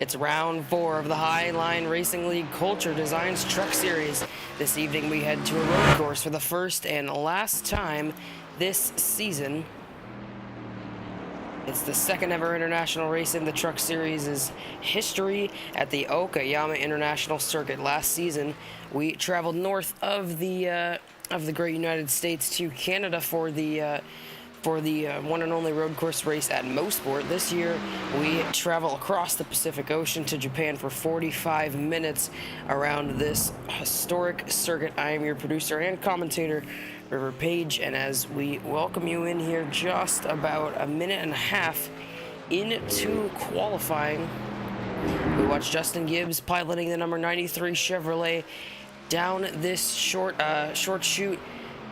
It's round 4 of the Highline Racing League Culture Designs Truck Series. This evening we head to a road course for the first and last time this season. It's the second ever international race in the Truck Series' history at the Okayama International Circuit. Last season, we traveled north of the great United States to Canada for the one and only road course race at Motorsport. This year, we travel across the Pacific Ocean to Japan for 45 minutes around this historic circuit. I am your producer and commentator, River Page, and as we welcome you in here just about a minute and a half into qualifying, we watch Justin Gibbs piloting the number 93 Chevrolet down this short chute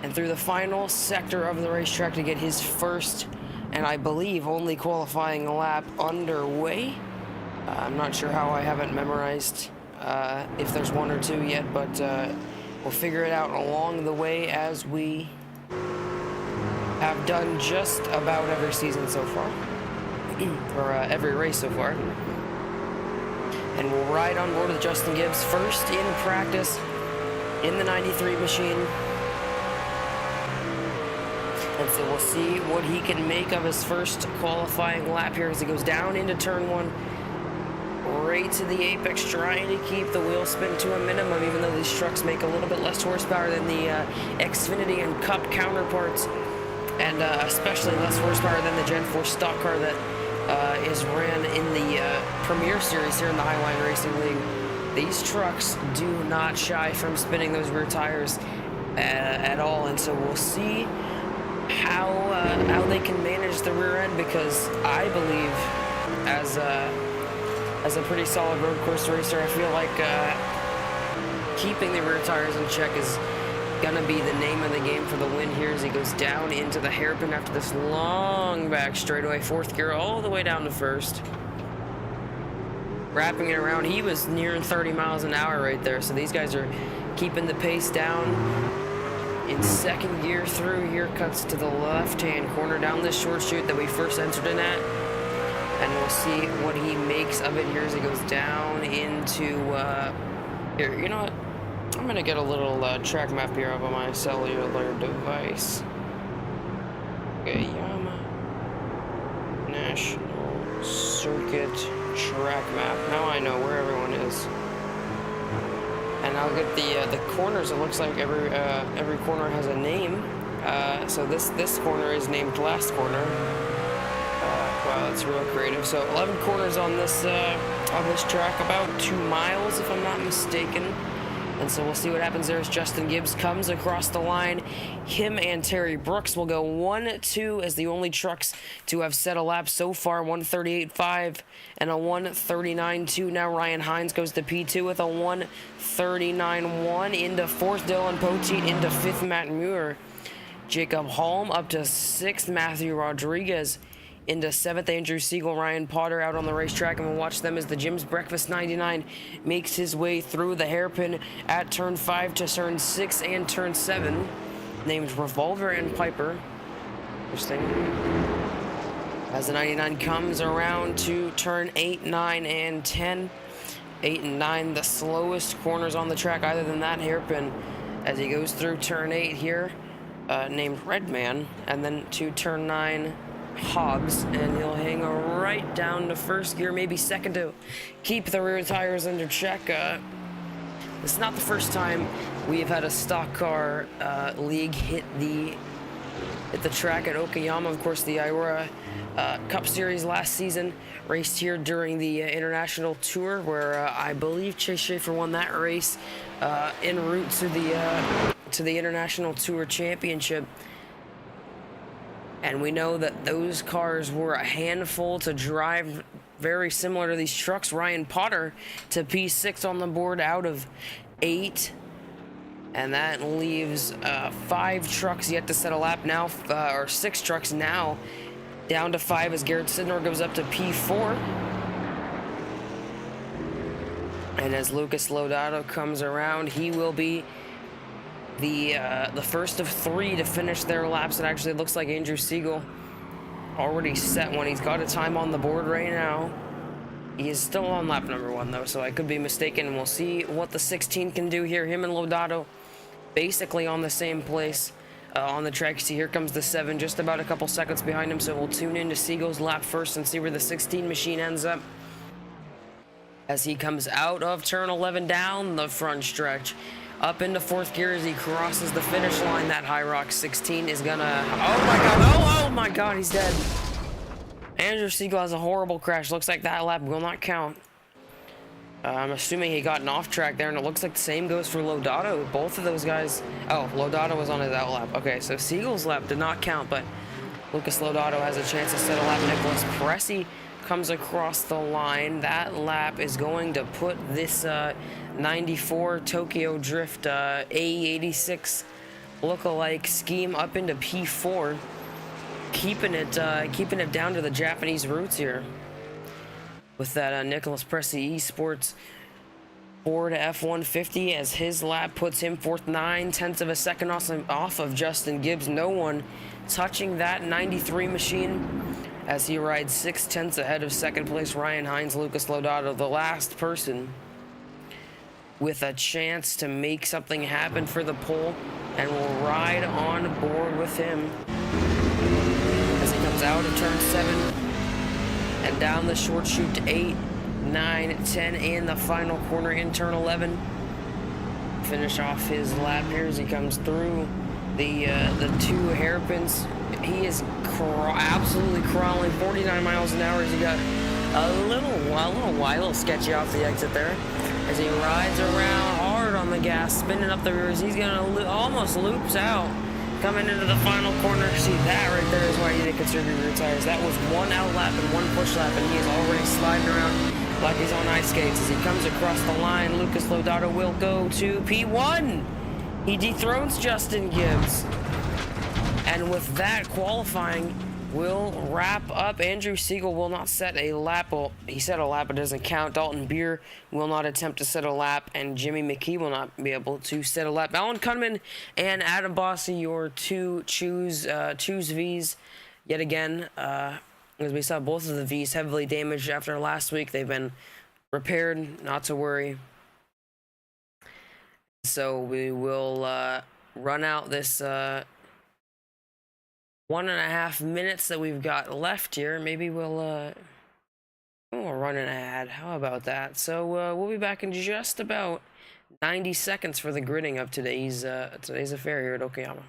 and through the final sector of the racetrack to get his first and I believe only qualifying lap underway. I'm not sure how I haven't memorized if there's one or two yet, but we'll figure it out along the way as we have done just about every season so far, or every race so far. And we'll ride on board with Justin Gibbs first in practice in the 93 machine. And so we'll see what he can make of his first qualifying lap here as he goes down into turn 1, right to the apex, trying to keep the wheel spin to a minimum, even though these trucks make a little bit less horsepower than the Xfinity and Cup counterparts, and especially less horsepower than the Gen 4 stock car that is ran in the Premier Series here in the Highline Racing League. These trucks do not shy from spinning those rear tires at all, and so we'll see how they can manage the rear end, because I believe as a pretty solid road course racer, I feel like keeping the rear tires in check is gonna be the name of the game for the win here as he goes down into the hairpin after this long back straightaway, 4th gear all the way down to 1st. Wrapping it around, he was nearing 30 miles an hour right there, so these guys are keeping the pace down. In 2nd gear through here, cuts to the left-hand corner down this short chute that we first entered in at. And we'll see what he makes of it here as he goes down into, here, you know what? I'm gonna get a little track map here up on my cellular device. Okayama National Circuit track map. Now I know where everyone is. And I'll get the corners. It looks like every corner has a name. So this corner is named Last Corner. Wow, that's real creative. So 11 corners on this track, about 2 miles if I'm not mistaken. And so we'll see what happens there as Justin Gibbs comes across the line. Him and Terry Brooks will go 1-2 as the only trucks to have set a lap so far, 1:38.5 and a 1:39.2. Now Ryan Hines goes to P2 with a 1:39.1 into 4th, Dylan Poteet into 5th, Matt Muir. Jacob Holm up to 6th, Matthew Rodriguez into 7th, Andrew Siegel, Ryan Potter out on the racetrack, and we'll watch them as the Jim's Breakfast 99 makes his way through the hairpin at turn 5 to turn 6 and turn 7, named Revolver and Piper. Interesting. As the 99 comes around to turn 8, 9, and 10. 8 and 9, the slowest corners on the track, other than that hairpin, as he goes through turn 8 here, named Redman, and then to turn 9, Hobbs, and he'll hang right down to 1st gear, maybe 2nd, to keep the rear tires under check. This is not the first time we have had a stock car league hit the track at Okayama. Of course, the Aurora Cup Series last season raced here during the International Tour, where I believe Chase Schaefer won that race en route to the International Tour Championship. And we know that those cars were a handful to drive, very similar to these trucks. Ryan Potter to P6 on the board out of 8. And that leaves 5 trucks yet to set a lap now, or 6 trucks now, down to 5 as Garrett Sidnor goes up to P4. And as Lucas Lodato comes around, he will be the first of 3 to finish their laps. It actually looks like Andrew Siegel already set one. He's got a time on the board right now. He is still on lap number 1 though, so I could be mistaken, and we'll see what the 16 can do here. Him and Lodato basically on the same place on the track. See, here comes the 7, just about a couple seconds behind him, so we'll tune into Siegel's lap first and see where the 16 machine ends up as he comes out of turn 11 down the front stretch up into 4th gear as he crosses the finish line. That High Rock 16 is gonna, oh my god, he's dead. Andrew Siegel has a horrible crash. Looks like that lap will not count. I'm assuming he got an off track there, and it looks like the same goes for Lodato. Both of those guys, oh, Lodato was on his out lap. Okay, so Siegel's lap did not count, but Lucas Lodato has a chance to set a lap. Nicholas Pressey comes across the line. That lap is going to put this 94 Tokyo Drift A86 lookalike scheme up into P4, keeping it down to the Japanese roots here with that Nicholas Pressey Esports Ford F-150, as his lap puts him 4th, 9/10 of a second off of Justin Gibbs. No one touching that 93 machine as he rides 6/10 ahead of 2nd place Ryan Hines. Lucas Lodato, the last person with a chance to make something happen for the pole, and will ride on board with him as he comes out of turn 7 and down the short chute to 8, 9, 10 in the final corner in turn 11. Finish off his lap here as he comes through the 2 hairpins. He is absolutely crawling 49 miles an hour as he got a little sketchy off the exit there as he rides around hard on the gas, spinning up the rears. He's gonna almost loops out coming into the final corner. See, that right there is why you need to conserve your rear tires. That was 1 out lap and 1 push lap, and he is already sliding around like he's on ice skates. As he comes across the line, Lucas Lodato will go to P1. He dethrones Justin Gibbs, and with that, qualifying will wrap up. Andrew Siegel will not set a lap. Well, he set a lap, but it doesn't count. Dalton Beer will not attempt to set a lap, and Jimmy McKee will not be able to set a lap. Alan Kunman and Adam Bossy, your 2 choose Vs yet again. As we saw, both of the Vs heavily damaged after last week. They've been repaired, not to worry. So we will run out this 1.5 minutes that we've got left here. Maybe we'll run an ad. How about that? So we'll be back in just about 90 seconds for the gridding of today's affair here at Okayama.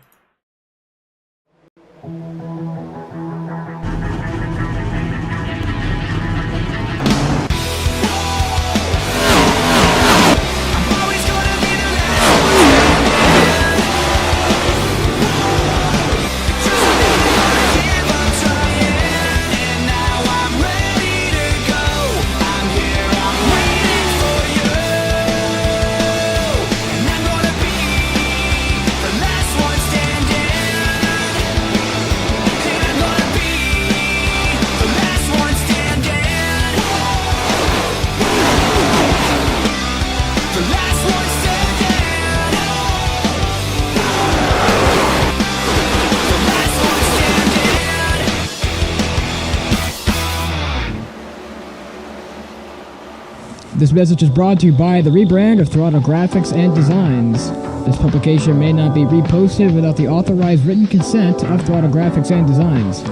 This message is brought to you by the rebrand of Throttle Graphics and Designs. This publication may not be reposted without the authorized written consent of Throttle Graphics and Designs.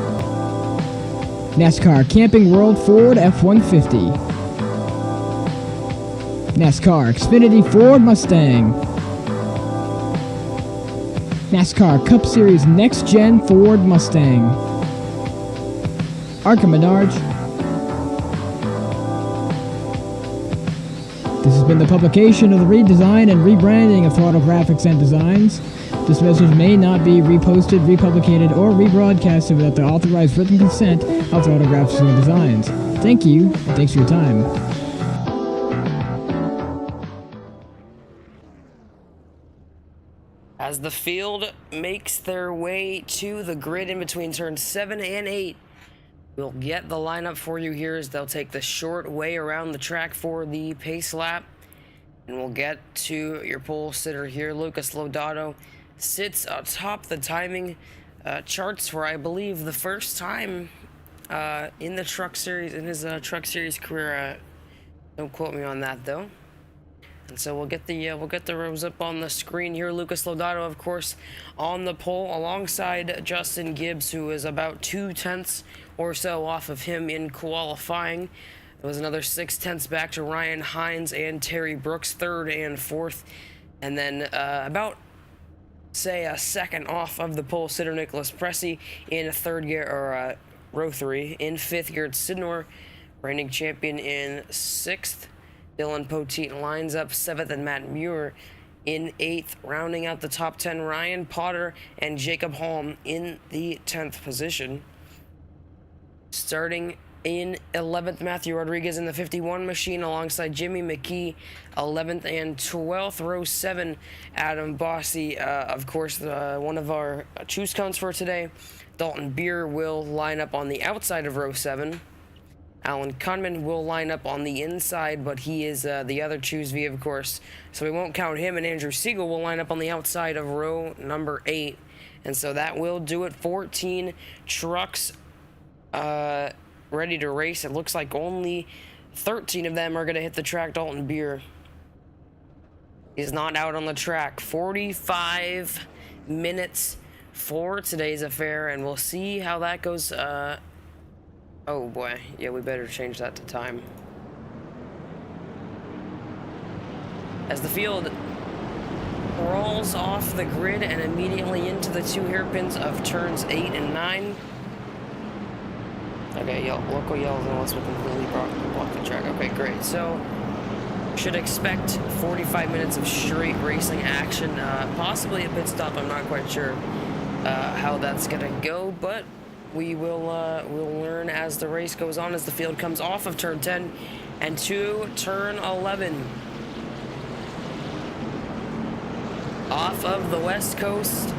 NASCAR Camping World Ford F-150. NASCAR Xfinity Ford Mustang. NASCAR Cup Series Next-Gen Ford Mustang. Arca Menards. This has been the publication of the redesign and rebranding of Throttle Graphics and Designs. This message may not be reposted, republicated, or rebroadcasted without the authorized written consent of Throttle Graphics and Designs. Thank you, and thanks for your time. As the field makes their way to the grid in between turns 7 and 8, we'll get the lineup for you here as they'll take the short way around the track for the pace lap. And we'll get to your pole sitter here. Lucas Lodato sits atop the timing charts for, I believe, the first time in the truck series, in his truck series career. Don't quote me on that though. And so we'll get the rows up on the screen here. Lucas Lodato, of course, on the pole alongside Justin Gibbs, who is about 2/10 or so off of him in qualifying. There was another 6/10 back to Ryan Hines and Terry Brooks, 3rd and 4th. And then about, say, a second off of the pole sitter Nicholas Pressey in 3rd gear, or row 3. In 5th gear, Sidnor, reigning champion, in 6th. Dylan Poteet lines up 7th, and Matt Muir in 8th. Rounding out the top 10, Ryan Potter and Jacob Holm in the 10th position. Starting in 11th, Matthew Rodriguez in the 51 machine alongside Jimmy McKee, 11th and 12th. Row 7, Adam Bossy, of course, one of our choose cones for today. Dalton Beer will line up on the outside of row 7. Alan Conman will line up on the inside, but he is the other choose V, of course, so we won't count him. And Andrew Siegel will line up on the outside of row number 8. And so that will do it. 14 trucks ready to race. It looks like only 13 of them are going to hit the track. Dalton Beer is not out on the track. 45 minutes for today's affair, and we'll see how that goes. Oh boy, yeah, we better change that to time. As the field rolls off the grid and immediately into the 2 hairpins of turns 8 and 9. Okay, local yells unless we completely block the track. Okay, great. So, should expect 45 minutes of straight racing action. Possibly a pit stop, I'm not quite sure how that's gonna go, but we will we'll learn as the race goes on, as the field comes off of turn 10 and to turn 11. Off of the West Coast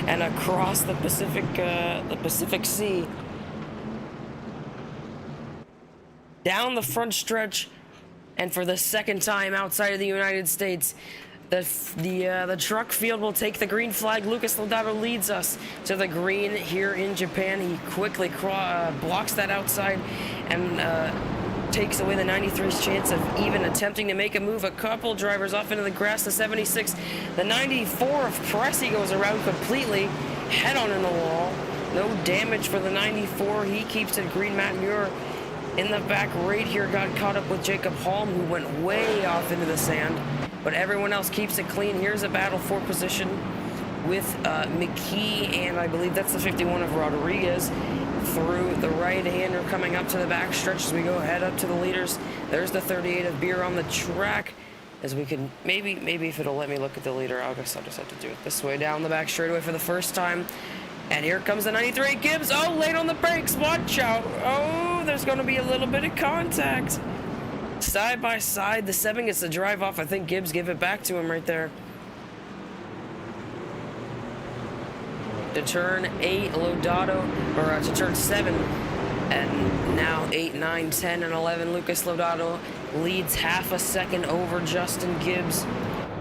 and across the Pacific Sea. Down the front stretch, and for the second time outside of the United States, the truck field will take the green flag. Lucas Lodato leads us to the green here in Japan. He quickly blocks that outside and takes away the 93's chance of even attempting to make a move. A couple drivers off into the grass. The 76, the 94 of Pressey goes around completely, head on in the wall. No damage for the 94. He keeps it green. Matt Muir in the back right here got caught up with Jacob Holm, who went way off into the sand. But everyone else keeps it clean. Here's a battle for position with McKee, and I believe that's the 51 of Rodriguez through the right-hander coming up to the back stretch as we go head up to the leaders. There's the 38 of Beer on the track. As we can, maybe if it'll let me look at the leader, I guess I'll just have to do it this way, down the back straightaway for the first time. And here comes the 93 Gibbs. Oh, late on the brakes. Watch out. Oh, there's going to be a little bit of contact. Side by side, the 7 gets the drive off. I think Gibbs gave it back to him right there. To turn 8, Lodato, or to turn 7, and now 8, 9, 10, and 11, Lucas Lodato leads half a second over Justin Gibbs.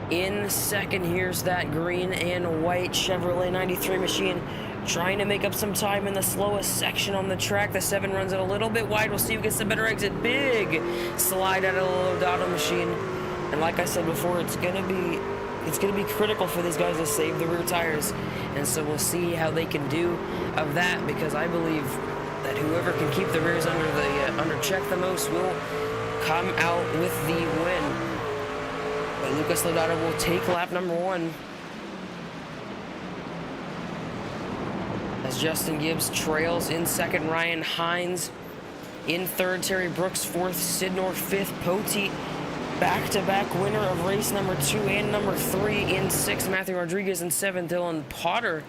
In second, here's that green and white Chevrolet 93 machine, trying to make up some time in the slowest section on the track. The 7 runs it a little bit wide. We'll see who gets the better exit. Big slide out of the Lodato machine. And like I said before, it's gonna be critical for these guys to save the rear tires. And so we'll see how they can do of that, because I believe that whoever can keep the rears under check the most will come out with the win. But Lucas Lodato will take lap number 1. As Justin Gibbs trails in second, Ryan Hines in third, Terry Brooks fourth, Sidnor fifth, Poteet back-to-back winner of race number 2 and number 3 in 6th, Matthew Rodriguez in 7th, Ryan Potter,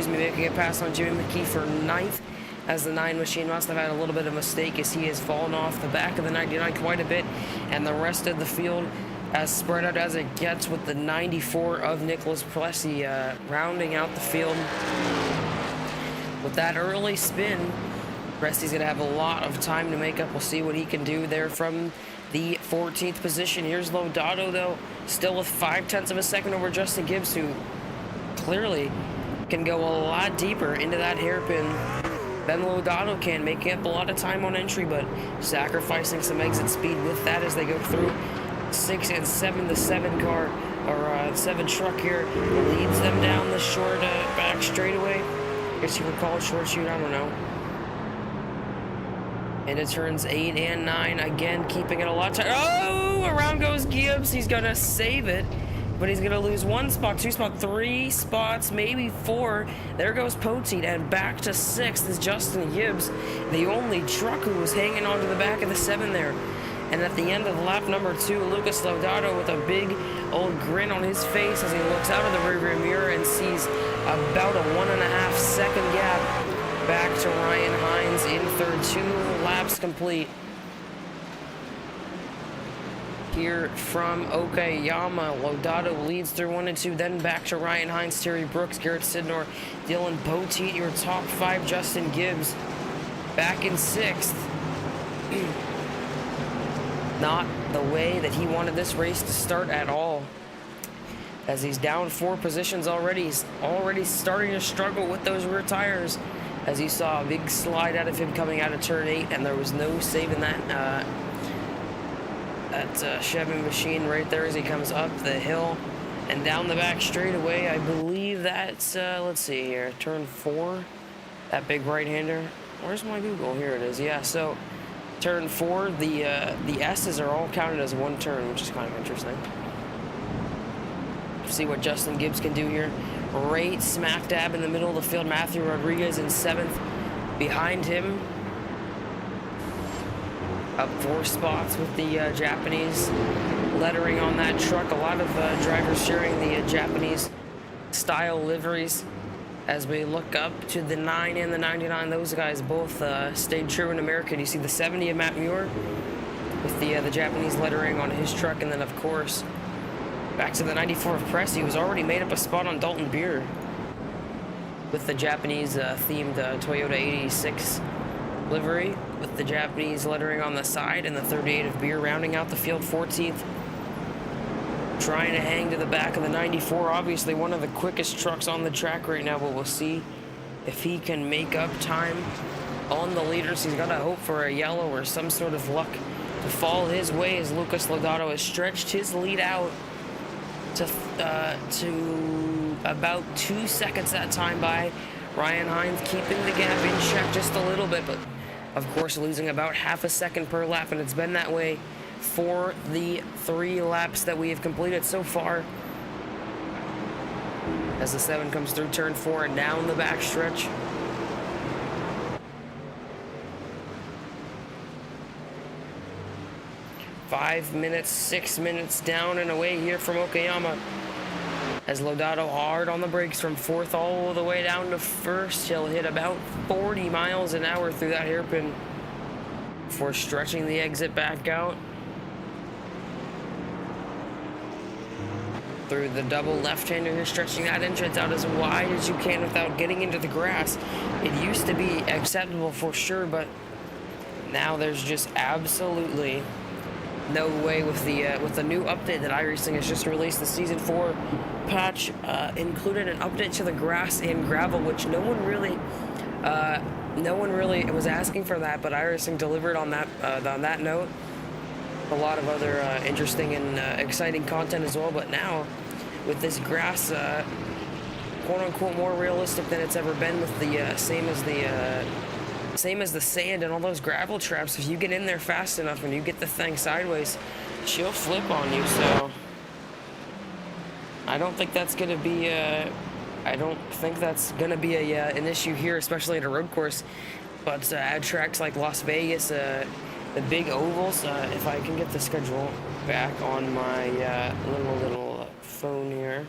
making a pass on Jimmy McKee for 9th, as the 9 machine must have had a little bit of a mistake as he has fallen off the back of the 99 quite a bit, and the rest of the field as spread out as it gets, with the 94 of Nicholas Pressey rounding out the field. With that early spin, Pressey's going to have a lot of time to make up. We'll see what he can do there from the 14th position. Here's Lodato, though, still with 0.5 of a second over Justin Gibbs, who clearly can go a lot deeper into that hairpin. Ben Lodato can, making up a lot of time on entry, but sacrificing some exit speed with that as they go through 6 and 7. The 7 car, or 7 truck here, leads them down the short back straightaway. I guess you would call it short shoot, I don't know. And it turns 8 and 9, again, keeping it a lot tighter. Oh, around goes Gibbs. He's going to save it, but he's going to lose 1 spot, 2 spot, 3 spots, maybe 4. There goes Poteet, and back to 6th is Justin Gibbs, the only truck who was hanging onto the back of the 7 there. And at the end of lap number 2, Lucas Lodato with a big old grin on his face as he looks out of the rearview mirror and sees about a 1.5 second gap back to Ryan Hines in third. 2 laps complete here from Okayama. Lodato leads through 1 and 2, then back to Ryan Hines, Terry Brooks, Garrett Sidnor, Dylan Poteet, your top 5. Justin Gibbs back in 6th. Not the way that he wanted this race to start at all, as he's down 4 positions already. He's already starting to struggle with those rear tires, as you saw a big slide out of him coming out of turn 8, and there was no saving that Chevy machine right there as he comes up the hill and down the back straightaway. I believe that's let's see here, turn 4, that big right-hander. Where's my Google? Here it is. Yeah, so turn 4, the S's are all counted as 1 turn, which is kind of interesting. See what Justin Gibbs can do here. Right smack dab in the middle of the field, Matthew Rodriguez in 7th. Behind him, up 4 spots with the Japanese lettering on that truck. A lot of drivers sharing the Japanese style liveries. As we look up to the 9 and the 99, those guys both stayed true in America. You see the 70 of Matt Muir with the Japanese lettering on his truck, and then of course back to the 94 of Press. He was already made up a spot on Dalton Beer with the Japanese themed Toyota 86 livery with the Japanese lettering on the side, and the 38 of Beer rounding out the field 14th. Trying to hang to the back of the 94, obviously one of the quickest trucks on the track right now, but we'll see if he can make up time on the leaders. He's got to hope for a yellow or some sort of luck to fall his way, as Lucas Lodato has stretched his lead out to about 2 seconds that time by Ryan Hines, keeping the gap in check just a little bit, but of course losing about half a second per lap, and it's been that way for the 3 laps that we have completed so far, as the 7 comes through turn 4 and down the back stretch. Five minutes, 6 minutes down and away here from Okayama, as Lodato hard on the brakes from 4th all the way down to 1st. He'll hit about 40 miles an hour through that hairpin before stretching the exit back out through the double left-hander here, stretching that entrance out as wide as you can without getting into the grass. It used to be acceptable for sure, but now there's just absolutely no way with the new update that iRacing has just released. The Season 4 patch included an update to the grass and gravel, which no one really was asking for that, but iRacing delivered on that note. A lot of other interesting and exciting content as well, but now with this grass quote-unquote more realistic than it's ever been, with the same as the sand and all those gravel traps, if you get in there fast enough and you get the thing sideways, she'll flip on you. So I don't think that's gonna be an issue here, especially at a road course. But at tracks like Las Vegas, the big ovals, if I can get the schedule back on my little phone here.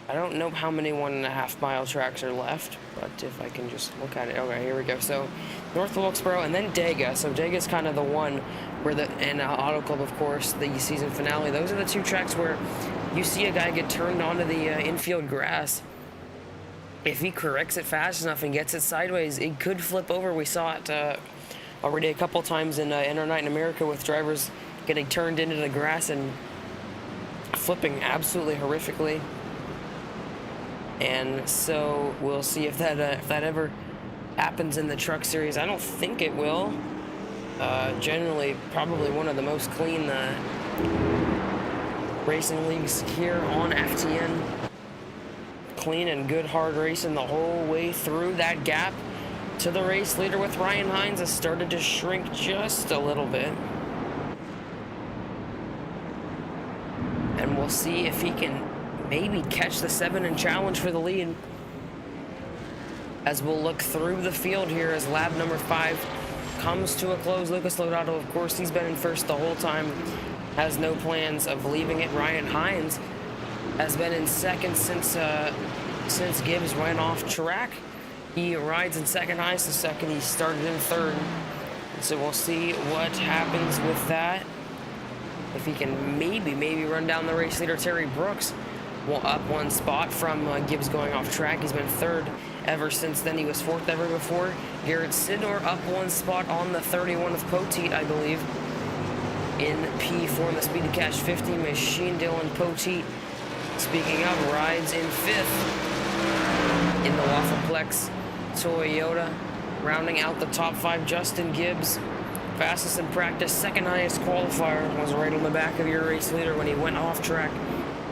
I don't know how many 1.5 mile tracks are left, but if I can just look at it. Okay, here we go. So North Wilkesboro and then Dega. So Dega's kind of the one where and Auto Club, of course, the season finale. Those are the 2 tracks where you see a guy get turned onto the infield grass. If he corrects it fast enough and gets it sideways, it could flip over. We saw it already a couple times in our Night in America, with drivers getting turned into the grass and flipping absolutely horrifically. And so we'll see if that ever happens in the truck series. I don't think it will. Generally, probably one of the most clean racing leagues here on FTN. Clean and good hard racing the whole way through. That gap to the race leader with Ryan Hines has started to shrink just a little bit. And we'll see if he can maybe catch the 7 and challenge for the lead. As we'll look through the field here as lap number 5 comes to a close. Lucas Lodato, of course, he's been in first the whole time. Has no plans of leaving it. Ryan Hines has been in second since Gibbs went off track. He rides in second, highest to second. He started in third. So we'll see what happens with that. If he can maybe run down the race leader, Terry Brooks. Well, up one spot from Gibbs going off track. He's been third ever since then. He was fourth ever before. Garrett Sidnor up one spot on the 31 of Poteet, I believe. In P4 in the Speed to Cash 50 machine. Dylan Poteet, speaking of, rides in fifth in the Waffleplex Toyota. Rounding out the top 5, Justin Gibbs. Fastest in practice, second highest qualifier, was right on the back of your race leader when he went off track.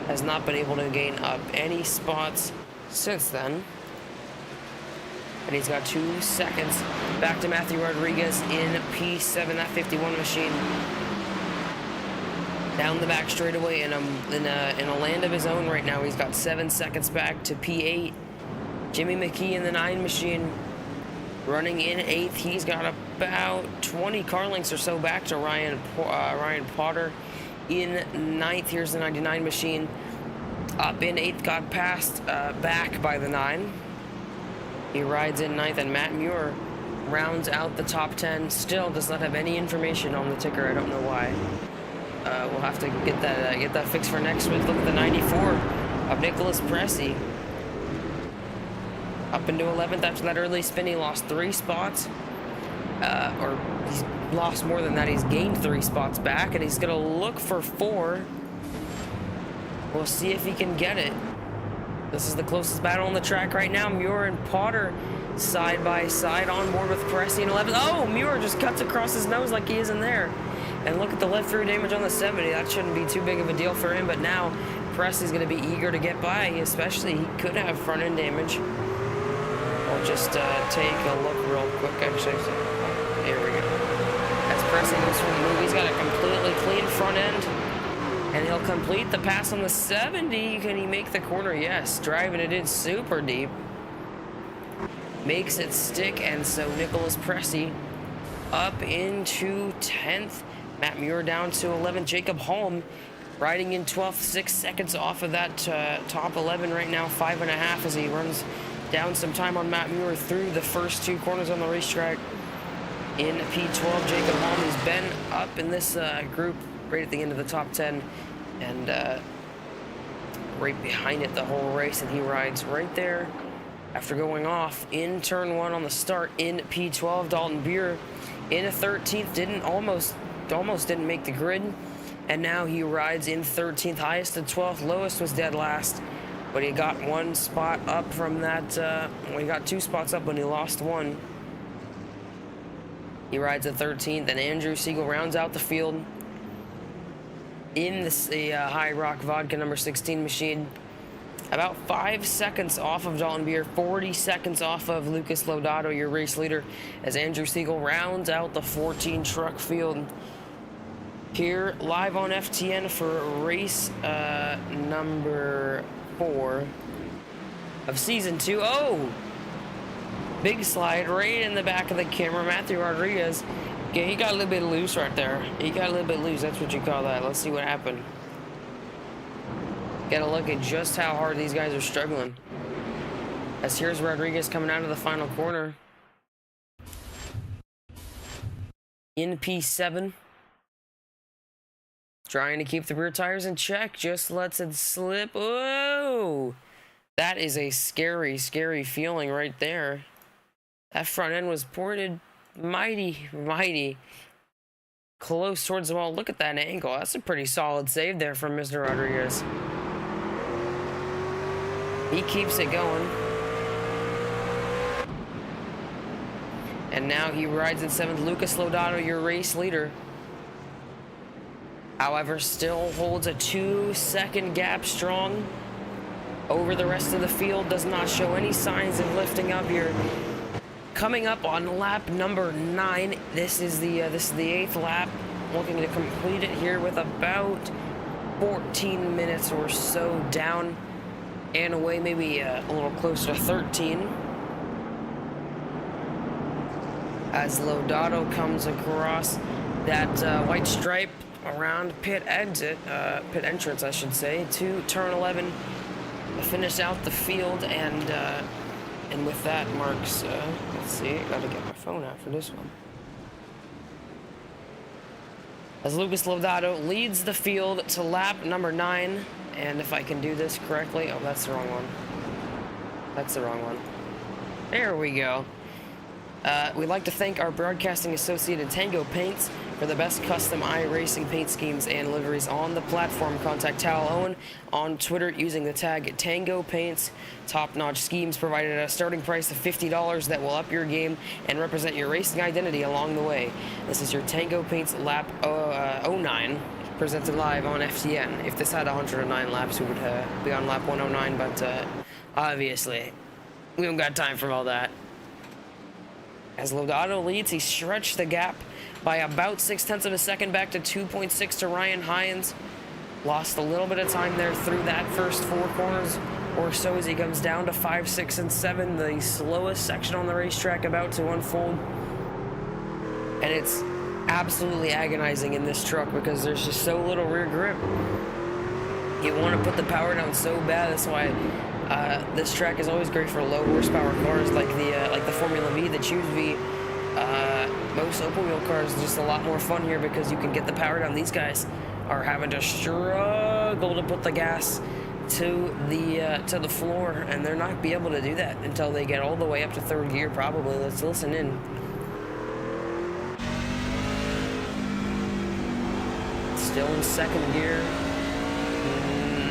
Has not been able to gain up any spots since then. And he's got 2 seconds. Back to Matthew Rodriguez in P7, that 51 machine. Down the back straightaway in a land of his own right now. He's got 7 seconds back to P8. Jimmy McKee in the 9 machine. Running in 8th, he's got about 20 car lengths or so back to Ryan Potter in 9th. Here's the 99 machine. Up in 8th, got passed back by the 9. He rides in 9th, and Matt Muir rounds out the top 10. Still does not have any information on the ticker. I don't know why. We'll have to get that fixed for next week. Look at the 94 of Nicholas Pressey. Up into 11th after that early spin. He lost 3 spots. Or he's lost more than that. He's gained 3 spots back, and he's going to look for 4. We'll see if he can get it. This is the closest battle on the track right now. Muir and Potter side by side on board with Pressey in 11th. Oh, Muir just cuts across his nose like he isn't there. And look at the left rear damage on the 70. That shouldn't be too big of a deal for him, but now Pressey's going to be eager to get by, especially he could have front end damage. We'll just take a look real quick, actually. Here we go. As Pressey goes from the move, he's got a completely clean front end. And he'll complete the pass on the 70. Can he make the corner? Yes. Driving it in super deep. Makes it stick, and so Nicholas Pressey up into 10th. Matt Muir down to 11th. Jacob Holm riding in 12th, 6 seconds off of that top 11 right now, 5.5 as he runs down some time on Matt Muir through the first 2 corners on the racetrack. In P12, Jacob Holm, he's been up in this group right at the end of the top 10 and right behind it the whole race, and he rides right there after going off in turn 1 on the start in P12. Dalton Beer in a 13th, almost didn't make the grid, and now he rides in 13th, highest to 12th. Lowest was dead last, but he got 1 spot up from that. He got 2 spots up when he lost 1. He rides at 13th, and Andrew Siegel rounds out the field in the High Rock Vodka number 16 machine. About 5 seconds off of Dalton Beer, 40 seconds off of Lucas Lodato, your race leader, as Andrew Siegel rounds out the 14 truck field. Here, live on FTN for race number 4 of season 2. Oh! Big slide right in the back of the camera. Matthew Rodriguez, yeah, he got a little bit loose right there. He got a little bit loose, that's what you call that. Let's see what happened. Gotta look at just how hard these guys are struggling. As here's Rodriguez coming out of the final corner. In P7. Trying to keep the rear tires in check. Just lets it slip. Whoa! That is a scary, scary feeling right there. That front end was ported mighty close towards the wall. Look at that angle. That's a pretty solid save there from Mr. Rodriguez. He keeps it going. And now he rides in 7th. Lucas Lodato, your race leader. However, still holds a 2-second gap strong over the rest of the field. Does not show any signs of lifting up here. Coming up on lap number 9. This is the 8th lap. Looking to complete it here with about 14 minutes or so down and away, maybe a little closer to 13. As Lodato comes across that white stripe around pit entrance, I should say, to turn 11, finish out the field, and with that marks, let's see, gotta get my phone out for this one. As Lucas Lodato leads the field to lap number 9, and if I can do this correctly, oh, that's the wrong one. That's the wrong one. There we go. We'd like to thank our broadcasting associate at Tango Paints for the best custom iRacing paint schemes and liveries on the platform. Contact Tal Owen on Twitter using the tag Tango Paints. Top-notch schemes provided at a starting price of $50 that will up your game and represent your racing identity along the way. This is your Tango Paints lap 09, presented live on FTN. If this had 109 laps, we would be on lap 109, but obviously, we don't got time for all that. As Lodato leads, he stretched the gap by about 0.6 of a second back to 2.6 to Ryan Hynes. Lost a little bit of time there through that first 4 corners or so as he comes down to 5, 6, and 7, the slowest section on the racetrack about to unfold. And it's absolutely agonizing in this truck because there's just so little rear grip. You want to put the power down so bad. That's why this track is always great for low horsepower cars like the Formula V, the Choose V. Most open wheel cars are just a lot more fun here because you can get the power down. These guys are having to struggle to put the gas to the floor, and they're not be able to do that until they get all the way up to 3rd gear probably. Let's listen in. Still in 2nd gear.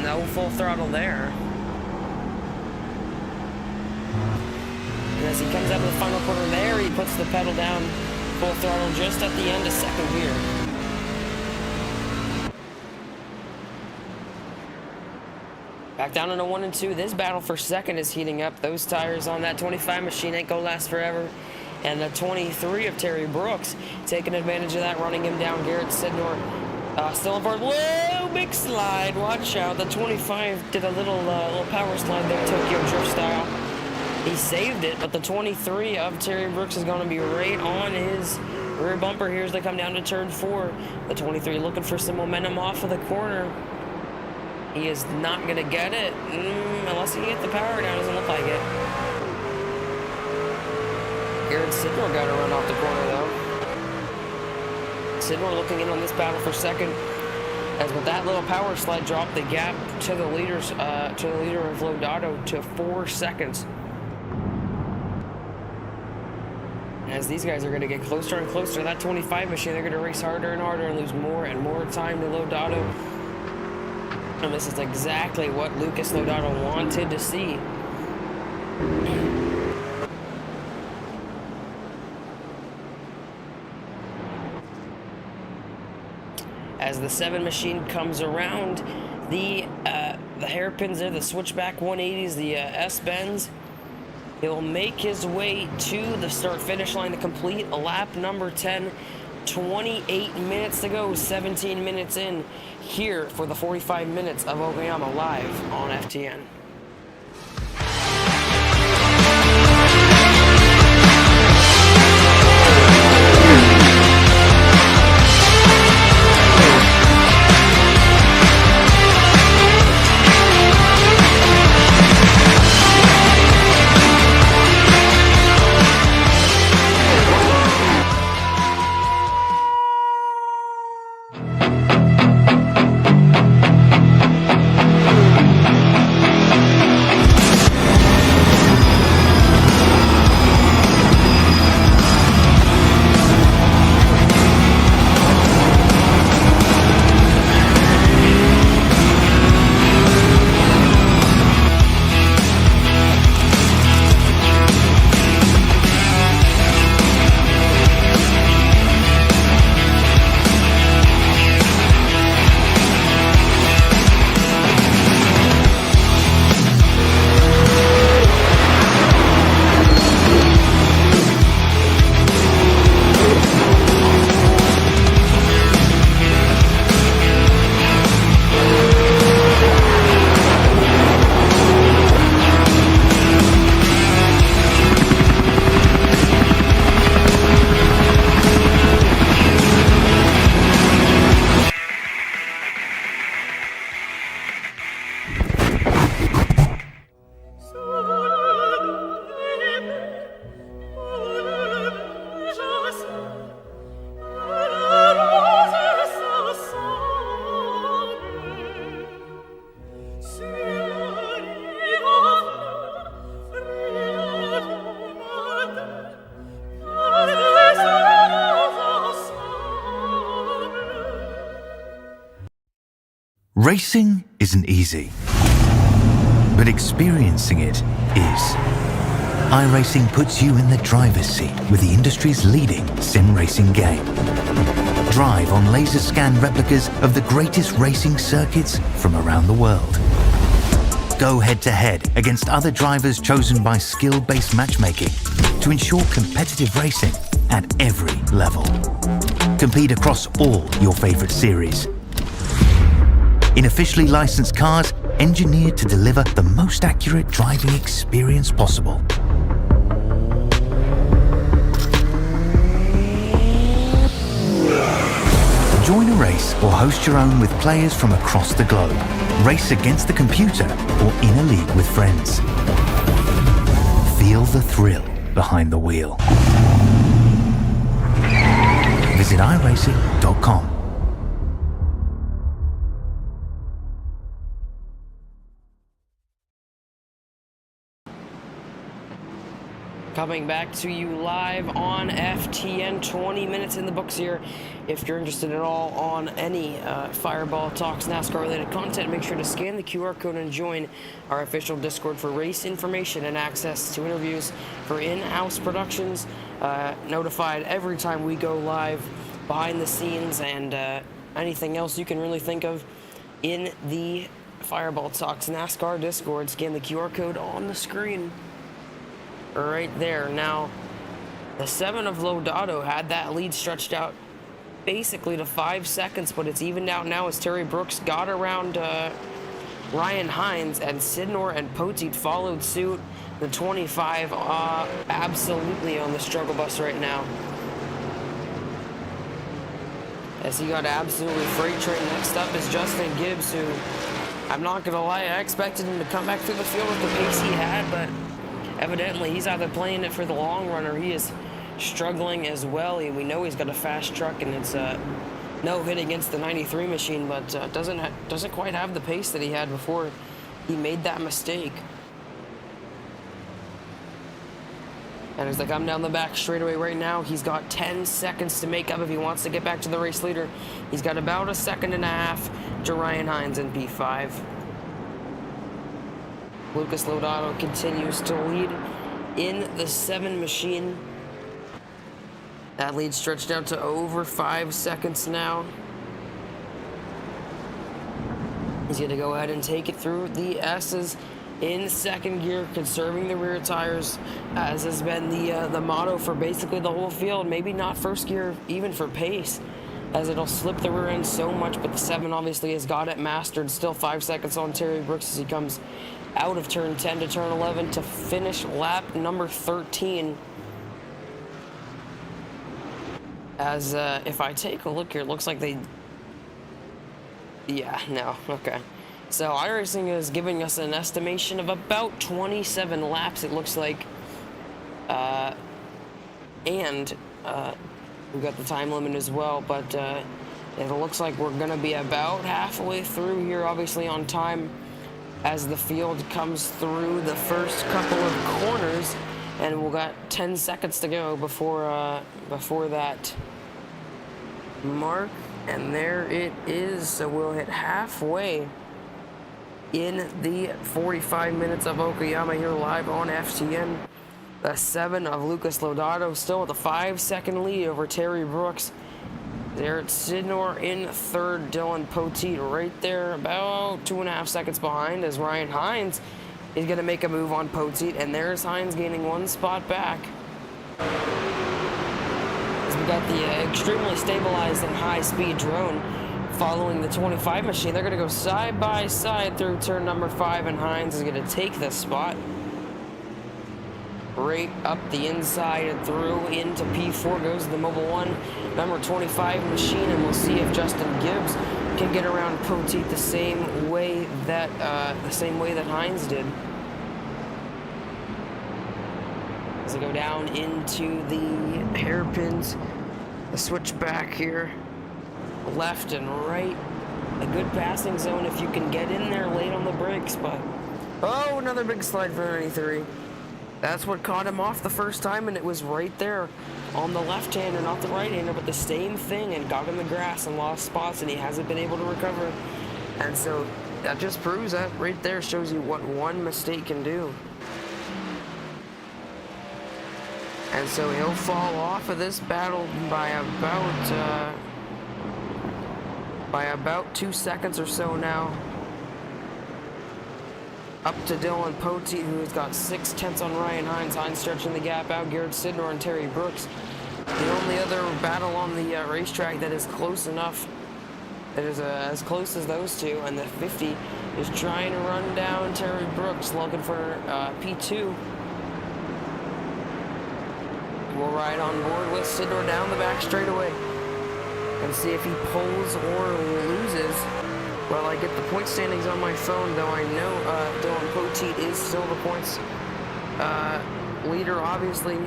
No full throttle there. And as he comes out of the final corner there, he puts the pedal down full throttle just at the end of 2nd gear. Back down into 1 and 2. This battle for 2nd is heating up. Those tires on that 25 machine ain't gonna last forever. And the 23 of Terry Brooks taking advantage of that, running him down. Garrett Sidnor still on board. Whoa, big slide. Watch out. The 25 did a little power slide there, Tokyo Drift style. He saved it, but the 23 of Terry Brooks is going to be right on his rear bumper here as they come down to turn 4. The 23 looking for some momentum off of the corner. He is not going to get it, unless he can get the power down. Doesn't look like it. Garrett Sidnor got to run off the corner, though. Sidnor looking in on this battle for 2nd. As with that little power slide, dropped the gap to the leader of Lodato to 4 seconds. As these guys are going to get closer and closer to that 25 machine, they're going to race harder and harder and lose more and more time to Lodato. And this is exactly what Lucas Lodato wanted to see. As the 7 machine comes around, the hairpins there, the switchback 180s, the S-bends, he'll make his way to the start-finish line to complete lap number 10. 28 minutes to go, 17 minutes in here for the 45 minutes of Okayama live on FTN. Racing isn't easy, but experiencing it is. iRacing puts you in the driver's seat with the industry's leading sim racing game. Drive on laser scan replicas of the greatest racing circuits from around the world. Go head-to-head against other drivers chosen by skill-based matchmaking to ensure competitive racing at every level. Compete across all your favorite series. In officially licensed cars, engineered to deliver the most accurate driving experience possible. Join a race or host your own with players from across the globe. Race against the computer or in a league with friends. Feel the thrill behind the wheel. Visit iRacing.com. Coming back to you live on FTN, 20 minutes in the books here. If you're interested at all on any Fireball Talks NASCAR related content, make sure to scan the QR code and join our official Discord for race information and access to interviews for in-house productions, notified every time we go live, behind the scenes, and anything else you can really think of in the Fireball Talks NASCAR Discord. Scan the QR code on the screen right there. Now, the 7 of Lodato had that lead stretched out basically to 5 seconds, but it's evened out now as Terry Brooks got around Ryan Hines, and Sidnor and Poteet followed suit. The 25 absolutely on the struggle bus right now, as he got absolutely freight train. Next up is Justin Gibbs, who, I'm not gonna lie, I expected him to come back through the field with the pace he had, but evidently he's either playing it for the long run or he is struggling as well. We know he's got a fast truck, and it's no hit against the 93 machine, but doesn't quite have the pace that he had before he made that mistake. And as they come down the back straightaway right now, he's got 10 seconds to make up if he wants to get back to the race leader. He's got about a second and a half to Ryan Hines in P5. Lucas Lodato continues to lead in the 7 machine. That lead stretched out to over 5 seconds now. He's going to go ahead and take it through the S's in second gear, conserving the rear tires, as has been the motto for basically the whole field. Maybe not first gear, even for pace, as it'll slip the rear end so much, but the 7 obviously has got it mastered. Still 5 seconds on Terry Brooks as he comes out of turn 10 to turn 11 to finish lap number 13. As if I take a look here, it looks like they... Yeah, no, okay. So iRacing is giving us an estimation of about 27 laps, it looks like. And we've got the time limit as well, but it looks like we're going to be about halfway through here, obviously on time, as the field comes through the first couple of corners, and we've got 10 seconds to go before that mark, and there it is. So we'll hit halfway in the 45 minutes of Okayama here live on FTN. The 7 of Lucas Lodato still with a 5-second lead over Terry Brooks. There it's Sidnor in third, Dylan Poteet right there, about 2.5 seconds behind, as Ryan Hines is going to make a move on Poteet, and there's Hines gaining 1 spot back. As we got the extremely stabilized and high-speed drone following the 25 machine. They're going to go side by side through turn number 5, and Hines is going to take this spot. Right up the inside and through into P4 goes the Mobile 1 number 25 machine, and we'll see if Justin Gibbs can get around Poteet the same way that Hines did. As they go down into the hairpins, the switchback here, left and right. A good passing zone if you can get in there late on the brakes, but oh, another big slide for 93. That's what caught him off the first time, and it was right there on the left-hander, not the right-hander, but the same thing, and got in the grass and lost spots, and he hasn't been able to recover And so that just proves that right there, shows you what one mistake can do. And so he'll fall off of this battle by about 2 seconds or so now. Up to Dylan Poteet, who's got 6/10 on Ryan Hines. Hines stretching the gap out. Garrett Sidnor and Terry Brooks. The only other battle on the racetrack that is close enough, that is as close as those two, and the 50 is trying to run down Terry Brooks, looking for P2. We'll ride on board with Sidnor down the back straightaway and see if he pulls or loses. Well, I get the point standings on my phone, though I know Dylan Poteet is still the points leader, obviously.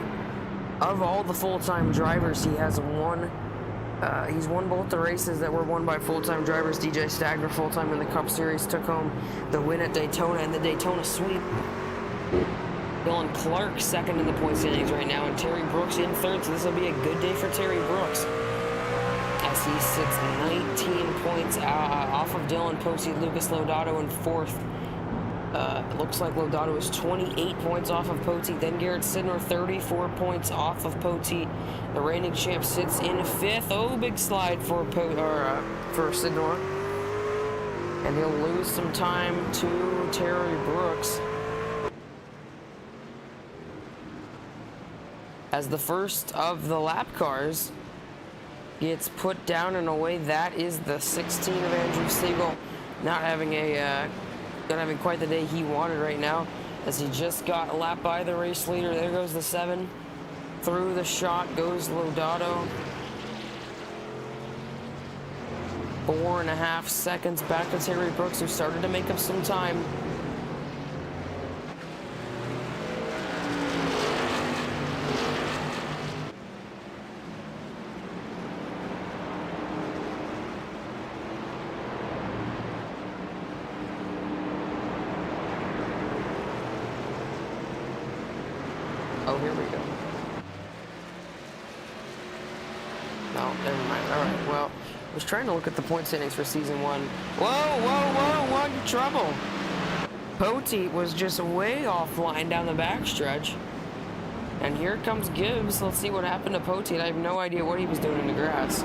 Of all the full-time drivers, he has won. He's won both the races that were won by full-time drivers. DJ Stagner, full-time in the Cup Series, took home the win at Daytona and the Daytona Sweep. Dylan Clark second in the point standings right now, and Terry Brooks in third, so this will be a good day for Terry Brooks, as he sits 19 points off of Dylan Poteet. Lucas Lodato in fourth. It looks like Lodato is 28 points off of Poteet. Then Garrett Sidnor, 34 points off of Poteet. The reigning champ sits in fifth. Oh, big slide for Sidnor, and he'll lose some time to Terry Brooks. As the first of the lap cars gets put down and away, that is the 16 of Andrew Siegel, not having quite the day he wanted right now, as he just got lapped by the race leader. There goes the 7. Through the shot goes Lodato. 4.5 seconds back to Terry Brooks, who started to make up some time. Oh, here we go. No, never mind. All right, well, I was trying to look at the point standings for Season 1. Whoa, what trouble? Poteet was just way offline down the backstretch. And here comes Gibbs. Let's see what happened to Poteet. I have no idea what he was doing in the grass.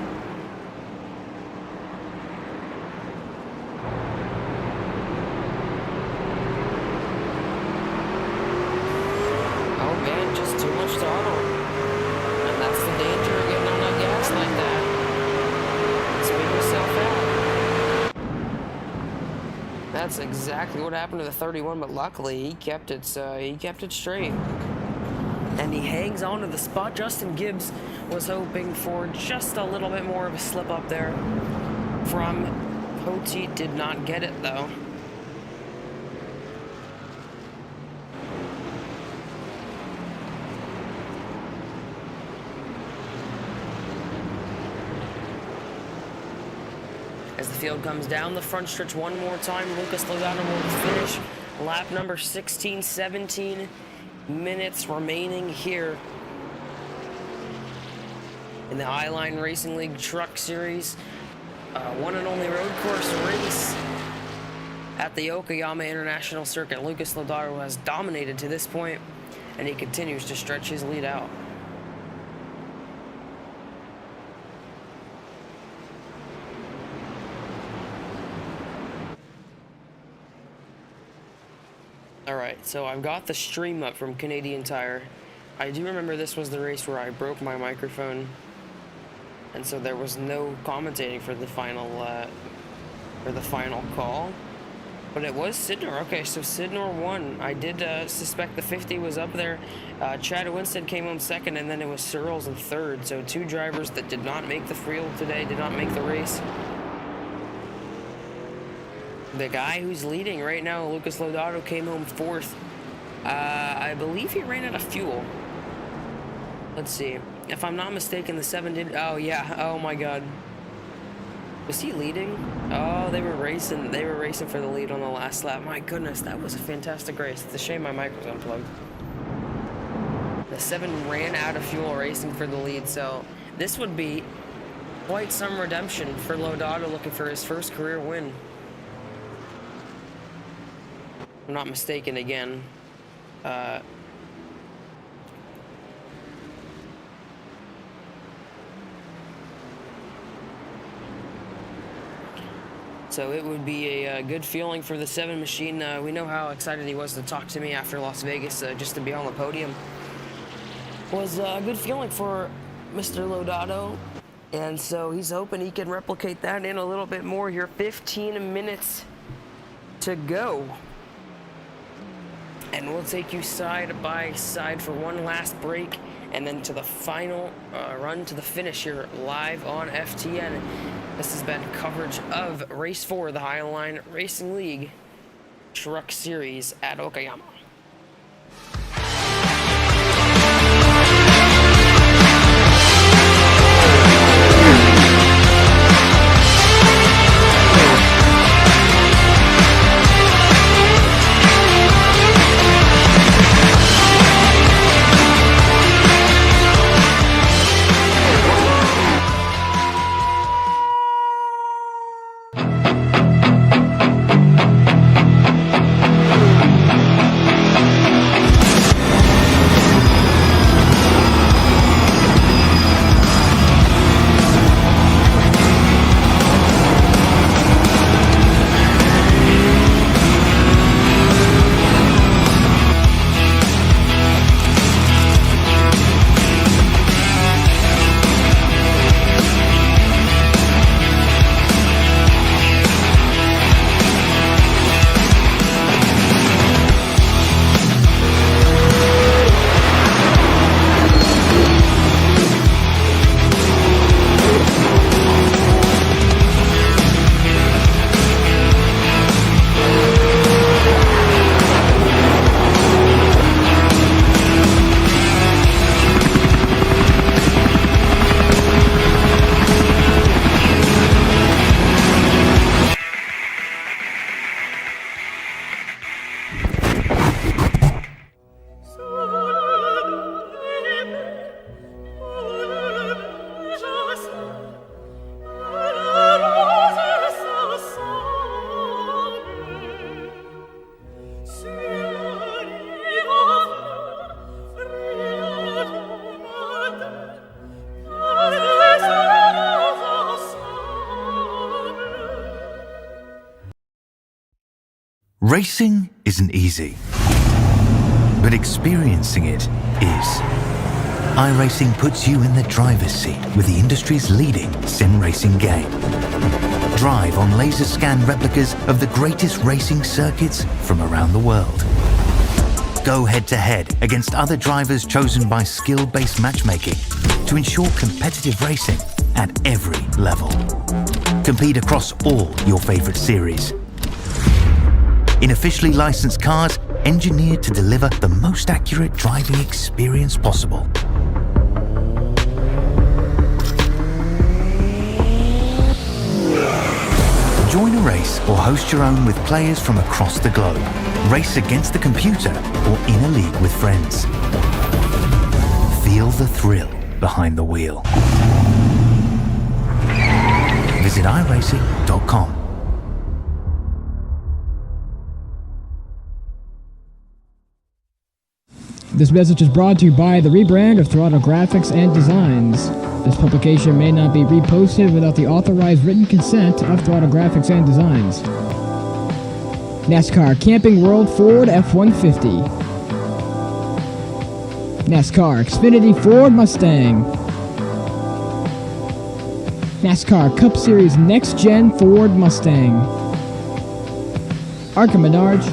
That's exactly what happened to the 31, but luckily he kept it straight. And he hangs on to the spot. Justin Gibbs was hoping for just a little bit more of a slip up there from Poteet. Did not get it though. As the field comes down the front stretch one more time, Lucas Lodato will finish lap number 16, 17 minutes remaining here in the I-Line Racing League Truck Series. One and only road course race at the Okayama International Circuit. Lucas Lodato has dominated to this point, and he continues to stretch his lead out. Alright, so I've got the stream up from Canadian Tire. I do remember this was the race where I broke my microphone, and so there was no commentating for the final call. But it was Sidnor. Okay, so Sidnor won. I did suspect the 50 was up there. Chad Winstead came home second, and then it was Searles in third. So two drivers that did not make the field today, did not make the race. The guy who's leading right now, Lucas Lodato, came home fourth. I believe he ran out of fuel. Let's see. If I'm not mistaken, the 7 did... Oh, yeah. Oh, my God. Was he leading? Oh, they were racing. They were racing for the lead on the last lap. My goodness, that was a fantastic race. It's a shame my mic was unplugged. The 7 ran out of fuel racing for the lead, so this would be quite some redemption for Lodato, looking for his first career win. I'm not mistaken again. So it would be a good feeling for the 7 machine. We know how excited he was to talk to me after Las Vegas, just to be on the podium. Was a good feeling for Mr. Lodato. And so he's hoping he can replicate that in a little bit more here. 15 minutes to go. And we'll take you side by side for one last break, and then to the final run to the finish here live on FTN. This has been coverage of Race 4, the Highline Racing League Truck Series at Okayama. Racing isn't easy, but experiencing it is. iRacing puts you in the driver's seat with the industry's leading sim racing game. Drive on laser scan replicas of the greatest racing circuits from around the world. Go head to head against other drivers chosen by skill-based matchmaking to ensure competitive racing at every level. Compete across all your favorite series. In officially licensed cars, engineered to deliver the most accurate driving experience possible. Join a race or host your own with players from across the globe. Race against the computer or in a league with friends. Feel the thrill behind the wheel. Visit iRacing.com. This message is brought to you by the rebrand of Throttle Graphics and Designs. This publication may not be reposted without the authorized written consent of Throttle Graphics and Designs. NASCAR Camping World Ford F-150. NASCAR Xfinity Ford Mustang. NASCAR Cup Series Next-Gen Ford Mustang. Arca Menards.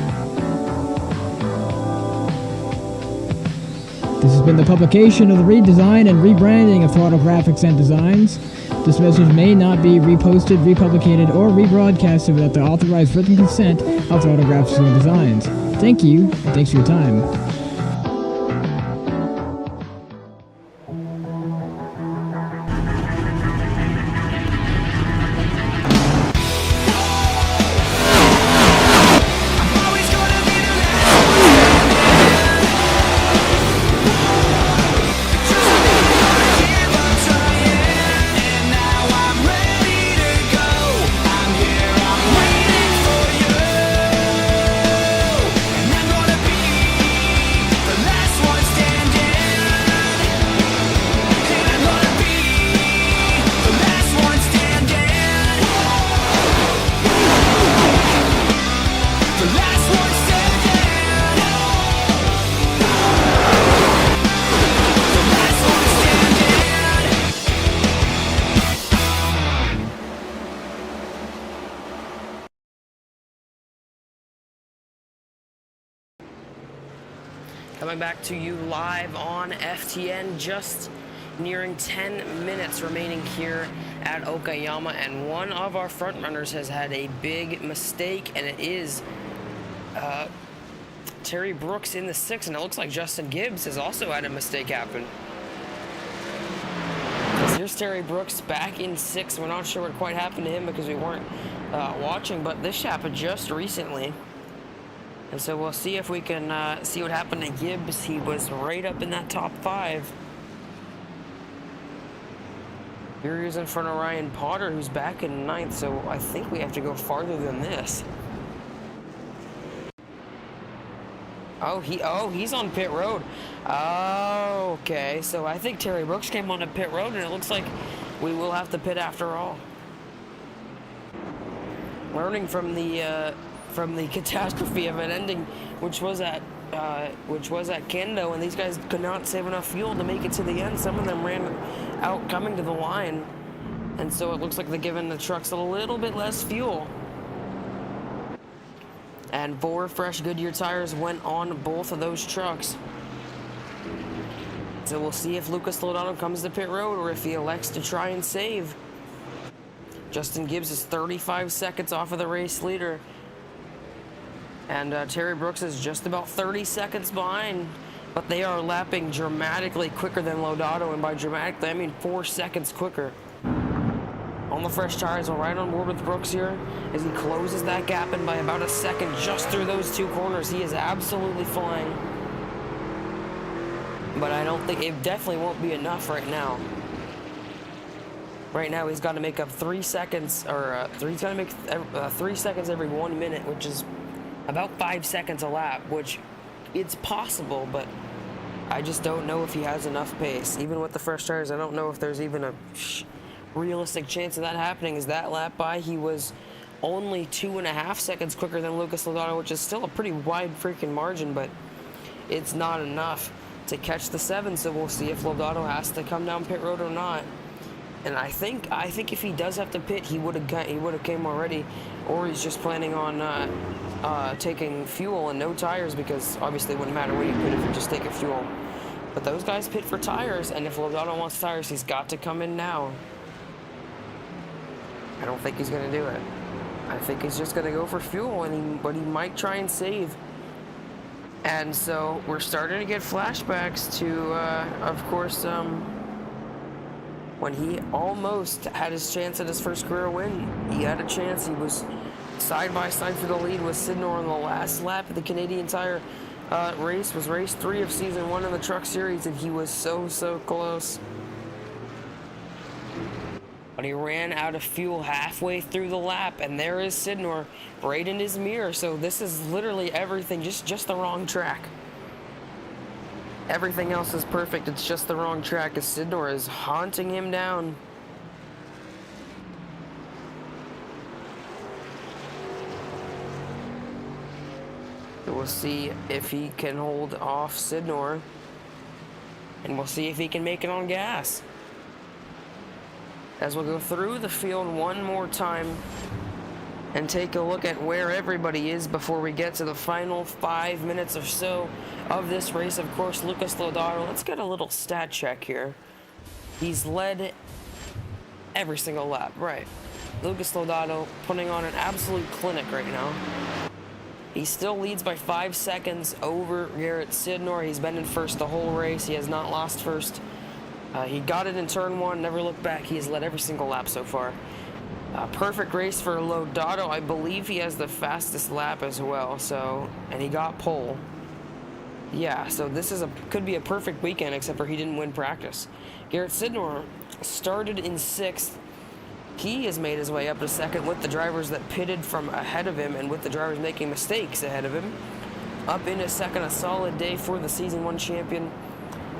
This has been the publication of the redesign and rebranding of Throttle Graphics and Designs. This message may not be reposted, republicated, or rebroadcasted without the authorized written consent of Throttle Graphics and Designs. Thank you, and thanks for your time. coming back to you live on FTN, just nearing 10 minutes remaining here at Okayama, and one of our front runners has had a big mistake, and it is Terry Brooks in the 6, and it looks like Justin Gibbs has also had a mistake happen. Here's Terry Brooks back in 6. We're not sure what quite happened to him because we weren't watching, but this happened just recently. And so we'll see if we can see what happened to Gibbs. He was right up in that top 5. Here he is in front of Ryan Potter, who's back in 9th, so I think we have to go farther than this. Oh, he's on pit road. Oh, okay. So I think Terry Brooks came on a pit road, and it looks like we will have to pit after all. Learning from the catastrophe of an ending, which was at Kendo, and these guys could not save enough fuel to make it to the end. Some of them ran out coming to the line, and so it looks like they're giving the trucks a little bit less fuel. And 4 fresh Goodyear tires went on both of those trucks. So we'll see if Lucas Lodato comes to pit road or if he elects to try and save. Justin Gibbs is 35 seconds off of the race leader. And Terry Brooks is just about 30 seconds behind. But they are lapping dramatically quicker than Lodato, and by dramatically, I mean 4 seconds quicker. On the fresh tires, we're right on board with Brooks here as he closes that gap in by about a second just through those 2 corners. He is absolutely flying. But I don't think, it definitely won't be enough right now. Right now he's got to make up 3 seconds, or he's got to make 3 seconds every 1 minute, which is about 5 seconds a lap, which it's possible, but I just don't know if he has enough pace. Even with the fresh tires, I don't know if there's even a realistic chance of that happening. Is that lap by, he was only 2.5 seconds quicker than Lucas Lodato, which is still a pretty wide freaking margin, but it's not enough to catch the 7. So we'll see if Lodato has to come down pit road or not. And I think if he does have to pit, he would have came already, or he's just planning on taking fuel and no tires, because obviously it wouldn't matter where you pit if you're just taking fuel. But those guys pit for tires, and if Lodato wants tires, he's got to come in now. I don't think he's going to do it. I think he's just going to go for fuel, but he might try and save. And so we're starting to get flashbacks to, of course, when he almost had his chance at his first career win. He had a chance. He was side by side for the lead with Sidnor on the last lap of the Canadian Tire race. Was race 3 of season 1 in the Truck Series, and he was so close. But he ran out of fuel halfway through the lap, and there is Sidnor right in his mirror. So this is literally everything, just the wrong track. Everything else is perfect, it's just the wrong track as Sidnor is haunting him down. So we'll see if he can hold off Sidnor, and we'll see if he can make it on gas. As we'll go through the field one more time and take a look at where everybody is before we get to the final 5 minutes or so of this race. Of course, Lucas Lodato, let's get a little stat check here. He's led every single lap, right? Lucas Lodato putting on an absolute clinic right now. He still leads by 5 seconds over Garrett Sidnor. He's been in first the whole race. He has not lost first. He got it in turn 1, never looked back. He has led every single lap so far. Perfect race for Lodato. I believe he has the fastest lap as well. So, and he got pole. Yeah, so this is could be a perfect weekend, except for he didn't win practice. Garrett Sidnor started in 6th. He has made his way up to 2nd with the drivers that pitted from ahead of him and with the drivers making mistakes ahead of him. Up into 2nd, a solid day for the Season 1 champion.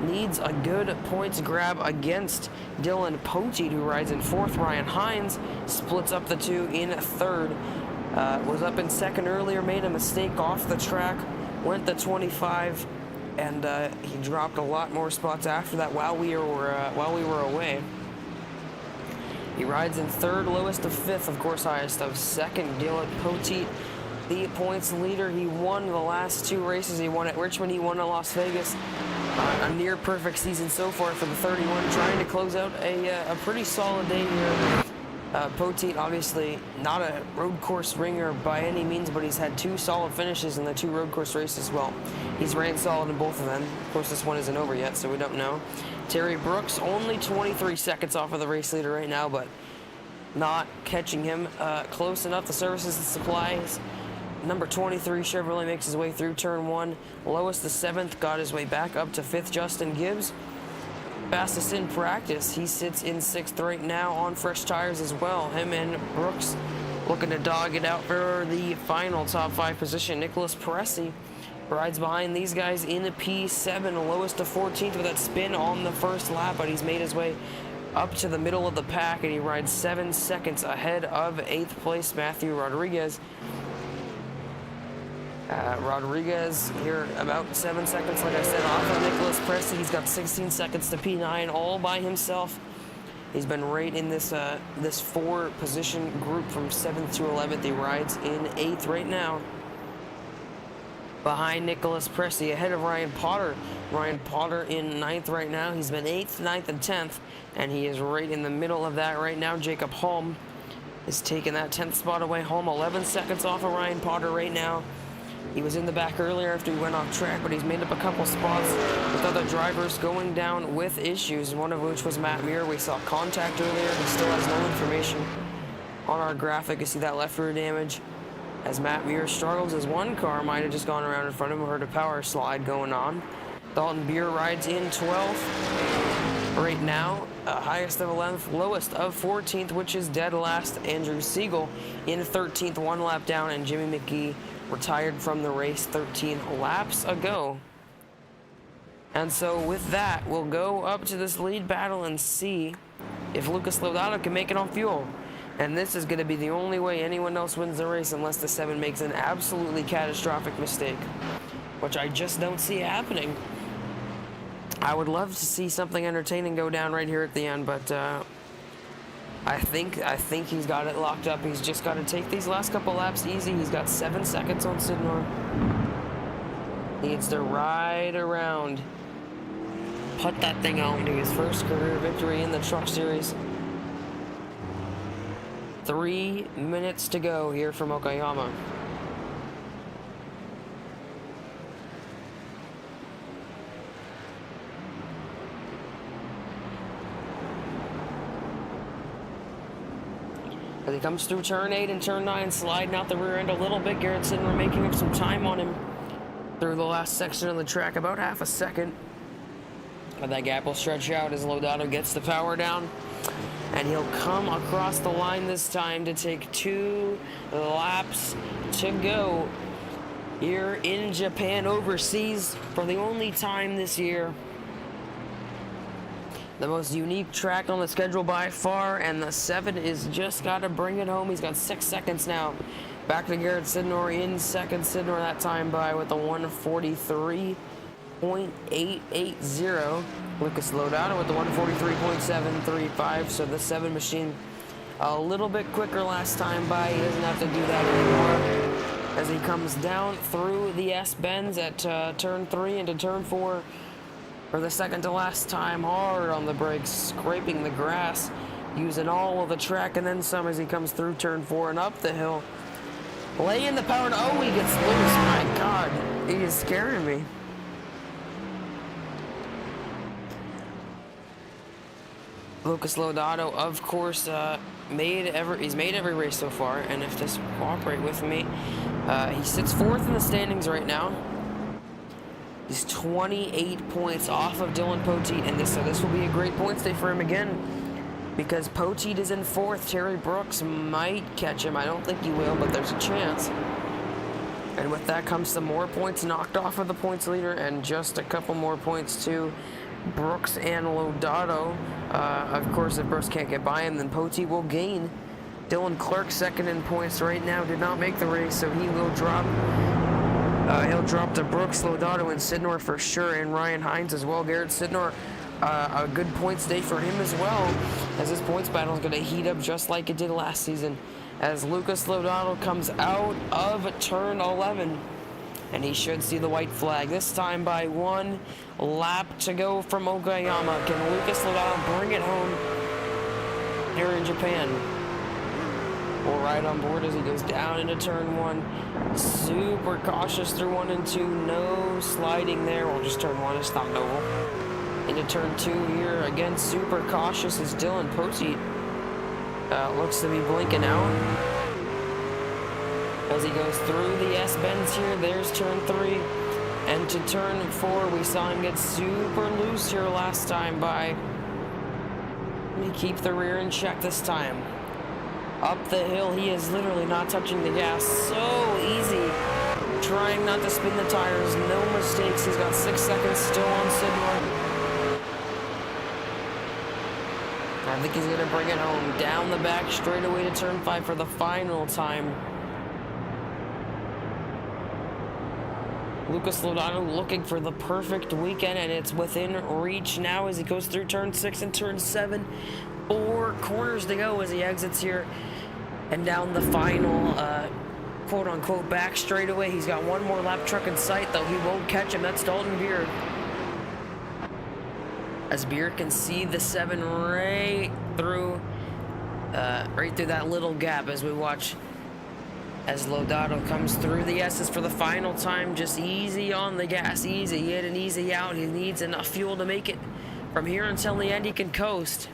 Needs a good points grab against Dylan Poteet, who rides in 4th. Ryan Hines splits up the 2 in 3rd. Was up in 2nd earlier, made a mistake off the track, went to 25, and he dropped a lot more spots after that while we were away. He rides in 3rd, lowest of 5th, of course, highest of 2nd. Dylan Poteet the points leader. He won the last 2 races. He won at Richmond, he won at Las Vegas. A near perfect season so far for the 31, trying to close out a pretty solid day here. Poteet, obviously not a road course ringer by any means, but he's had 2 solid finishes in the 2 road course races. Well, he's ran solid in both of them. Of course, this one isn't over yet, so we don't know. Terry Brooks, only 23 seconds off of the race leader right now, but not catching him close enough. The services and supplies. Number 23 Chevrolet makes his way through turn 1. Lois, the 7th, got his way back up to 5th. Justin Gibbs, fastest in practice. He sits in 6th right now on fresh tires as well. Him and Brooks looking to dog it out for the final top 5 position. Nicholas Peresi rides behind these guys in a P7. Lowest to 14th with that spin on the first lap, but he's made his way up to the middle of the pack, and he rides 7 seconds ahead of 8th place Matthew Rodriguez. Rodriguez here about 7 seconds, like I said, off of Nicholas Presti. He's got 16 seconds to P9 all by himself. He's been right in this this 4-position group from 7th to 11th. He rides in 8th right now, behind Nicholas Presti, ahead of Ryan Potter. Ryan Potter in 9th right now. He's been 8th, 9th, and 10th, and he is right in the middle of that right now. Jacob Holm is taking that 10th spot away. Holm 11 seconds off of Ryan Potter right now. He was in the back earlier after he went off track, but he's made up a couple spots with other drivers going down with issues, one of which was Matt Muir. We saw contact earlier. He still has no information on our graphic. You see that left rear damage as Matt Muir struggles, as one car might have just gone around in front of him. Heard a power slide going on. Dalton Beer rides in 12th right now, highest of 11th, lowest of 14th, which is dead last. Andrew Siegel in 13th, 1 lap down, and Jimmy McGee retired from the race 13 laps ago. And so with that, we'll go up to this lead battle and see if Lucas Lodato can make it on fuel. And this is going to be the only way anyone else wins the race unless the 7 makes an absolutely catastrophic mistake, which I just don't see happening. I would love to see something entertaining go down right here at the end, but I think he's got it locked up. He's just got to take these last couple laps easy. He's got 7 seconds on Sidnor. He needs to ride around, put that thing on to his first career victory in the Truck Series. 3 minutes to go here from Okayama. As he comes through turn 8 and turn 9, sliding out the rear end a little bit. Garrett Sidnor making up some time on him through the last section of the track, about half a second. But that gap will stretch out as Lodato gets the power down, and he'll come across the line this time to take 2 laps to go here in Japan, overseas, for the only time this year. The most unique track on the schedule by far, and the 7 is just got to bring it home. He's got 6 seconds now. Back to Garrett Sidnor in second. Sidnor that time by with a 1:43.880. Lucas Lodato with the 1:43.735. So the 7 machine a little bit quicker last time by. He doesn't have to do that anymore as he comes down through the S-bends at turn 3 into turn 4. For the second to last time, hard on the brakes, scraping the grass, using all of the track and then some as he comes through turn 4 and up the hill. Laying the power, oh, he gets loose, my God, he is scaring me. Lucas Lodato, of course, he's made every race so far, and if this will cooperate with me, he sits 4th in the standings right now. He's 28 points off of Dylan Poteet, and this will be a great points day for him again, because Poteet is in 4th. Terry Brooks might catch him. I don't think he will, but there's a chance. And with that comes some more points knocked off of the points leader, and just a couple more points to Brooks and Lodato. Of course, if Brooks can't get by him, then Poteet will gain. Dylan Clark, 2nd in points right now, did not make the race, so he will drop. He'll drop to Brooks, Lodato, and Sidnor for sure, and Ryan Hines as well. Garrett Sidnor, a good points day for him as well, as this points battle is going to heat up just like it did last season. as Lucas Lodato comes out of turn 11. And he should see the white flag, this time by 1 lap to go from Okayama. Can Lucas Lodato bring it home here in Japan? We'll ride on board as he goes down into turn 1. Super cautious through 1 and 2. No sliding there. Well, just turn 1 is stopped oval. Into turn 2 here. Again, super cautious as Dylan Poteet looks to be blinking out. As he goes through the S-bends here, there's turn 3. And to turn 4, we saw him get super loose here last time by... Let me keep the rear in check this time. Up the hill, he is literally not touching the gas. So easy. Trying not to spin the tires. No mistakes. He's got 6 seconds still on Sidmore. I think he's going to bring it home. Down the back, straight away to turn 5 for the final time. Lucas Lodato looking for the perfect weekend, and it's within reach now as he goes through turn 6 and turn 7. 4 corners to go as he exits here and down the final quote-unquote back straightaway. He's got one more lap truck in sight, though he won't catch him. That's Dalton Beard. As Beard can see the 7 right through that little gap as we watch as Lodato comes through the S's for the final time. Just easy on the gas, easy in and easy out. He needs enough fuel to make it from here until the end. He can coast.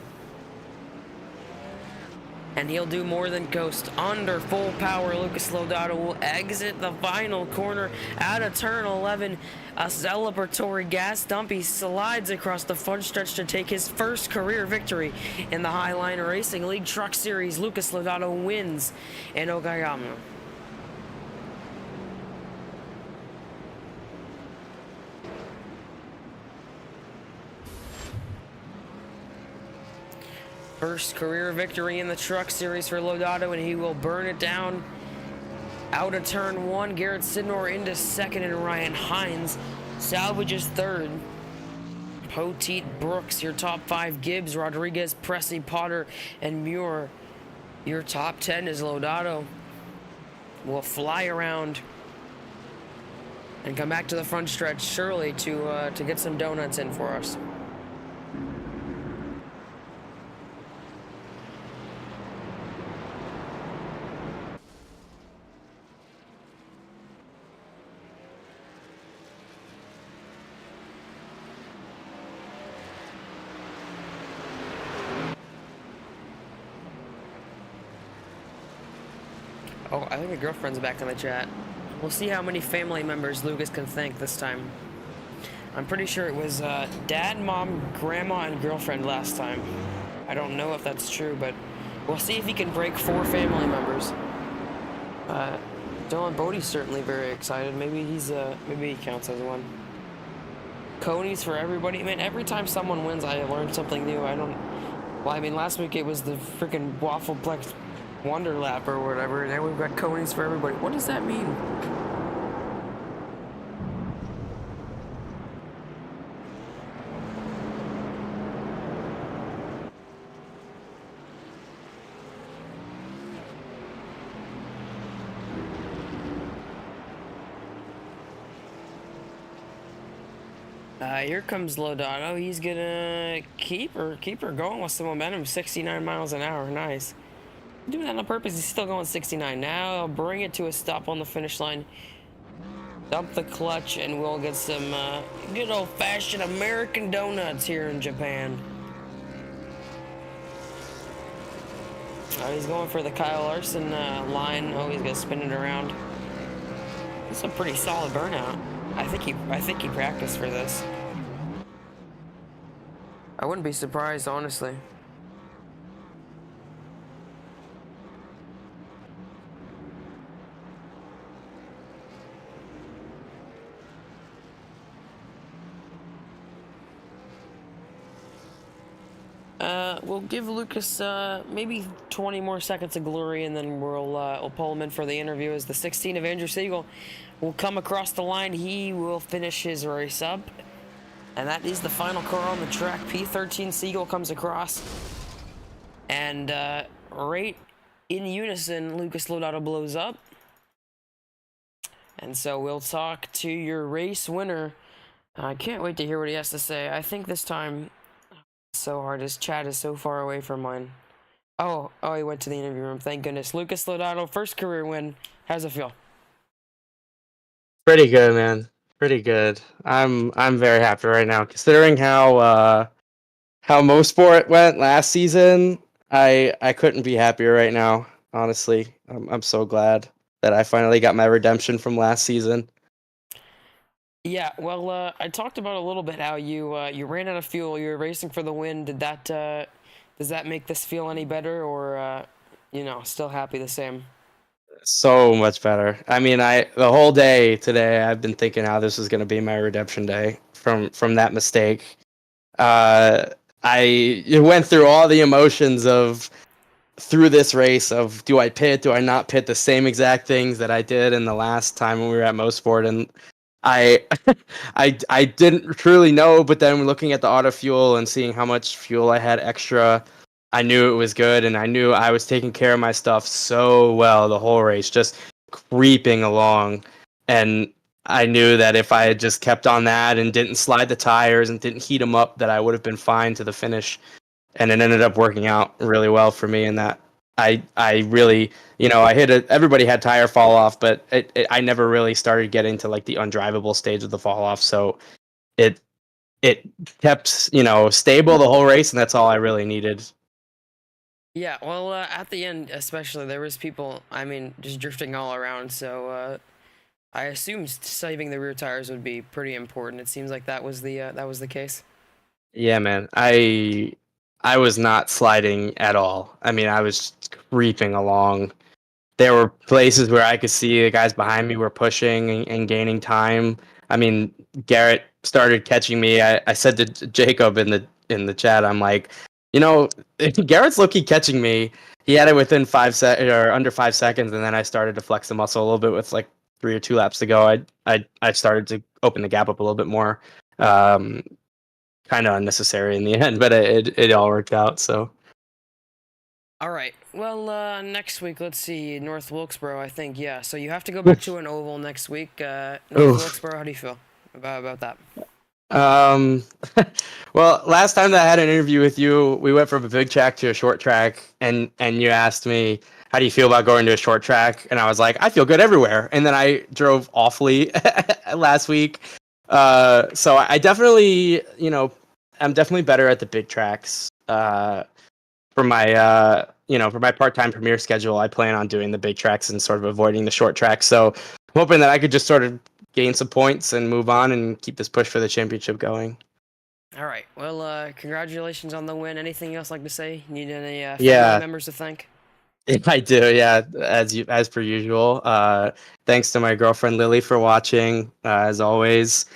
And he'll do more than coast. Under full power, Lucas Lodato will exit the final corner out of turn 11. A celebratory gas dump. He slides across the front stretch to take his first career victory in the Highliner Racing League Truck Series. Lucas Lodato wins in Okayama. First career victory in the Truck Series for Lodato, and he will burn it down. Out of turn 1, Garrett Sidnor into 2nd, and Ryan Hines salvages 3rd. Poteet, Brooks, your top 5. Gibbs, Rodriguez, Pressey, Potter, and Muir. Your top 10 is Lodato. Will fly around and come back to the front stretch, surely to get some donuts in for us. Oh, I think the girlfriend's back in the chat. We'll see how many family members Lucas can thank this time. I'm pretty sure it was dad, mom, grandma, and girlfriend last time. I don't know if that's true, but we'll see if he can break 4 family members. Dylan Bodie's certainly very excited. Maybe he counts as one. Coney's for everybody. Man, every time someone wins, I learn something new. Well, I mean, last week it was the freaking Waffleplex Wonder Lap or whatever. Now we've got Coney's for everybody. What does that mean? Here comes Lodato. He's gonna keep her going with some momentum. 69 miles an hour. Nice. Doing that on purpose. He's still going 69. Now I'll bring it to a stop on the finish line. Dump the clutch, and we'll get some good old-fashioned American donuts here in Japan. He's going for the Kyle Larson line. Oh, he's gonna spin it around. It's a pretty solid burnout. I think he practiced for this. I wouldn't be surprised, honestly. We'll give Lucas maybe 20 more seconds of glory, and then we'll pull him in for the interview as the 16 of Andrew Siegel will come across the line. He will finish his race up, and that is the final car on the track. P13 Siegel comes across, and right in unison, Lucas Lodato blows up. And so we'll talk to your race winner. I can't wait to hear what he has to say. I think this time, so hard. His chat is so far away from mine. Oh, he went to the interview room. Thank goodness. Lucas Lodato, first career win. How's it feel? Pretty good, man. Pretty good. I'm very happy right now, considering how Motorsport went last season. I couldn't be happier right now. Honestly, I'm so glad that I finally got my redemption from last season. Yeah, well, I talked about a little bit how you ran out of fuel. You were racing for the win. Did that does that make this feel any better, or still happy the same? So much better. I mean, the whole day today I've been thinking how this was going to be my redemption day from that mistake. I went through all the emotions of through this race of do I pit, do I not pit, the same exact things that I did in the last time when we were at Motorsport, and I I didn't truly know, but then looking at the auto fuel and seeing how much fuel I had extra, I knew it was good, and I knew I was taking care of my stuff so well the whole race, just creeping along. And I knew that if I had just kept on that and didn't slide the tires and didn't heat them up, that I would have been fine to the finish. And it ended up working out really well for me in that I really, I hit it. Everybody had tire fall off, but I never really started getting to like the undrivable stage of the fall off. So it kept, stable the whole race, and that's all I really needed. Yeah, well, at the end, especially, there was people, just drifting all around, so I assumed saving the rear tires would be pretty important. It seems like that was the case. Yeah, man. I was not sliding at all. I mean, I was just creeping along. There were places where I could see the guys behind me were pushing and gaining time. I mean, Garrett started catching me. I said to Jacob in the chat, I'm like, Garrett's low-key catching me. He had it within 5 seconds or under 5 seconds, and then I started to flex the muscle a little bit with like 3 or 2 laps to go. I started to open the gap up a little bit more. Kind of unnecessary in the end, but it all worked out. So. All right. Well, next week, let's see, North Wilkesboro, I think. Yeah. So you have to go back to an oval next week. North Wilkesboro, how do you feel about that? Well, last time that I had an interview with you, we went from a big track to a short track, and you asked me, how do you feel about going to a short track? And I was like, I feel good everywhere. And then I drove awfully last week. So I definitely, I'm definitely better at the big tracks. For my, for my part-time premiere schedule, I plan on doing the big tracks and sort of avoiding the short tracks. So I'm hoping that I could just sort of gain some points and move on and keep this push for the championship going. All right. Well, congratulations on the win. Anything else like to say? Need any Yeah. family members to thank? I do, yeah, as per usual. Thanks to my girlfriend Lily for watching, as always.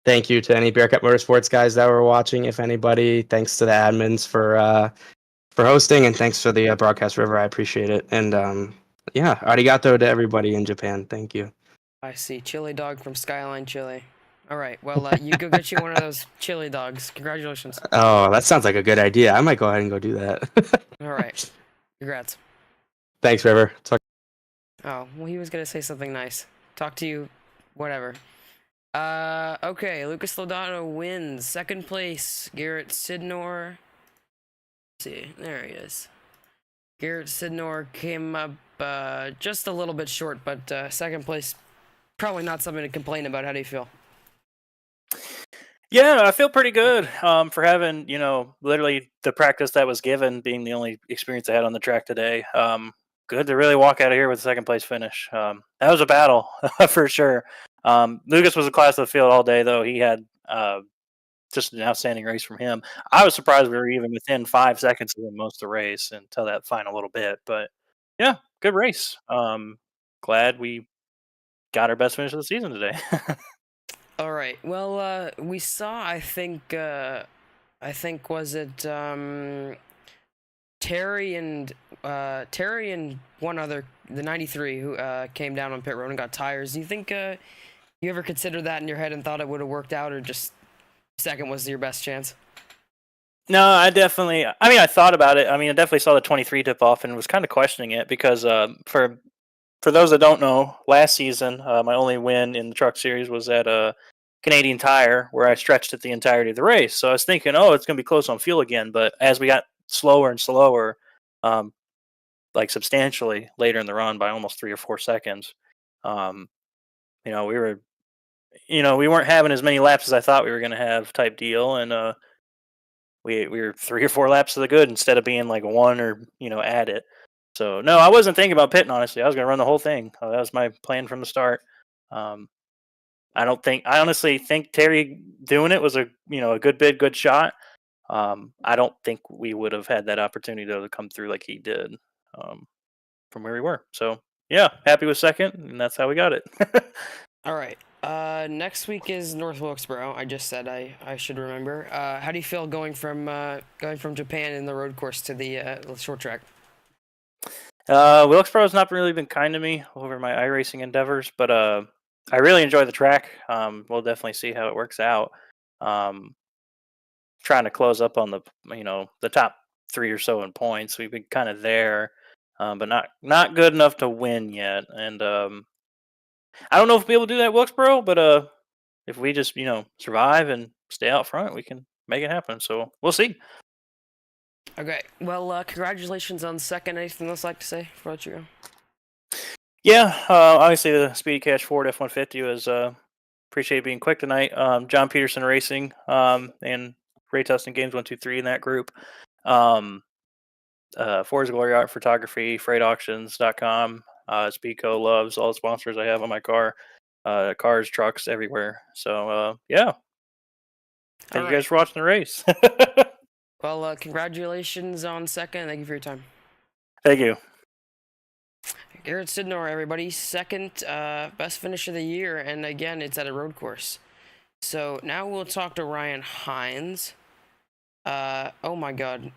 Thank you to any Bearcat Motorsports guys that were watching, if anybody. Thanks to the admins for hosting, and thanks for the broadcast river. I appreciate it. And arigato to everybody in Japan. Thank you. I see. Chili dog from Skyline Chili. All right. Well, you go get you one of those chili dogs. Congratulations. Oh, that sounds like a good idea. I might go ahead and go do that. All right. Congrats. Thanks, River. Oh, well, he was going to say something nice. Talk to you, whatever. Okay, Lucas Lodato wins. Second place, Garrett Sidnor. Let's see, there he is. Garrett Sidnor came up just a little bit short, but second place, probably not something to complain about. How do you feel? Yeah, I feel pretty good for having, literally the practice that was given being the only experience I had on the track today. Good to really walk out of here with a second place finish. That was a battle for sure. Lucas was a class of the field all day, though. He had just an outstanding race from him. I was surprised we were even within 5 seconds of him most of the race until that final little bit. But yeah, good race. Glad we got our best finish of the season today. All right. Well, we saw. I think was it Terry and one other, the 93, who came down on pit road and got tires. Do you think you ever considered that in your head and thought it would have worked out, or just second was your best chance? No, I thought about it. I mean, I definitely saw the 23 tip off and was kind of questioning it because for those that don't know, last season my only win in the Truck Series was at Canadian Tire, where I stretched it the entirety of the race. So I was thinking, oh, it's going to be close on fuel again. But as we got slower and slower, like substantially later in the run by almost 3 or 4 seconds, we were, we weren't having as many laps as I thought we were going to have, type deal, and we were 3 or 4 laps to the good instead of being like one or at it. So no, I wasn't thinking about pitting. Honestly, I was going to run the whole thing. That was my plan from the start. I honestly think Terry doing it was a good shot. I don't think we would have had that opportunity to come through like he did from where we were. So yeah, happy with second, and that's how we got it. All right. Next week is North Wilkesboro. I just said I should remember. How do you feel going from Japan in the road course to the short track? Wilkesboro's not really been kind to me over my iRacing endeavors, but I really enjoy the track. We'll definitely see how it works out. Trying to close up on the top 3 or so in points. We've been kind of there, but not good enough to win yet. And I don't know if we'll be able to do that at Wilkesboro, but if we just survive and stay out front, we can make it happen. So we'll see. Okay. Well, congratulations on second. Anything else I'd like to say before I let you go? Yeah, obviously the Speedy Cash Ford F-150 was appreciate being quick tonight. John Peterson Racing and Ray Tustin Games 123 in that group. Forza Glory Art Photography, FreightAuctions.com. Speedco loves all the sponsors I have on my car. Cars, trucks, everywhere. So yeah. Thank you guys for watching the race. Well, congratulations on second. Thank you for your time. Thank you. Garrett Sidnor, everybody. Second best finish of the year, and again, it's at a road course. So now we'll talk to Ryan Hines. Oh my god.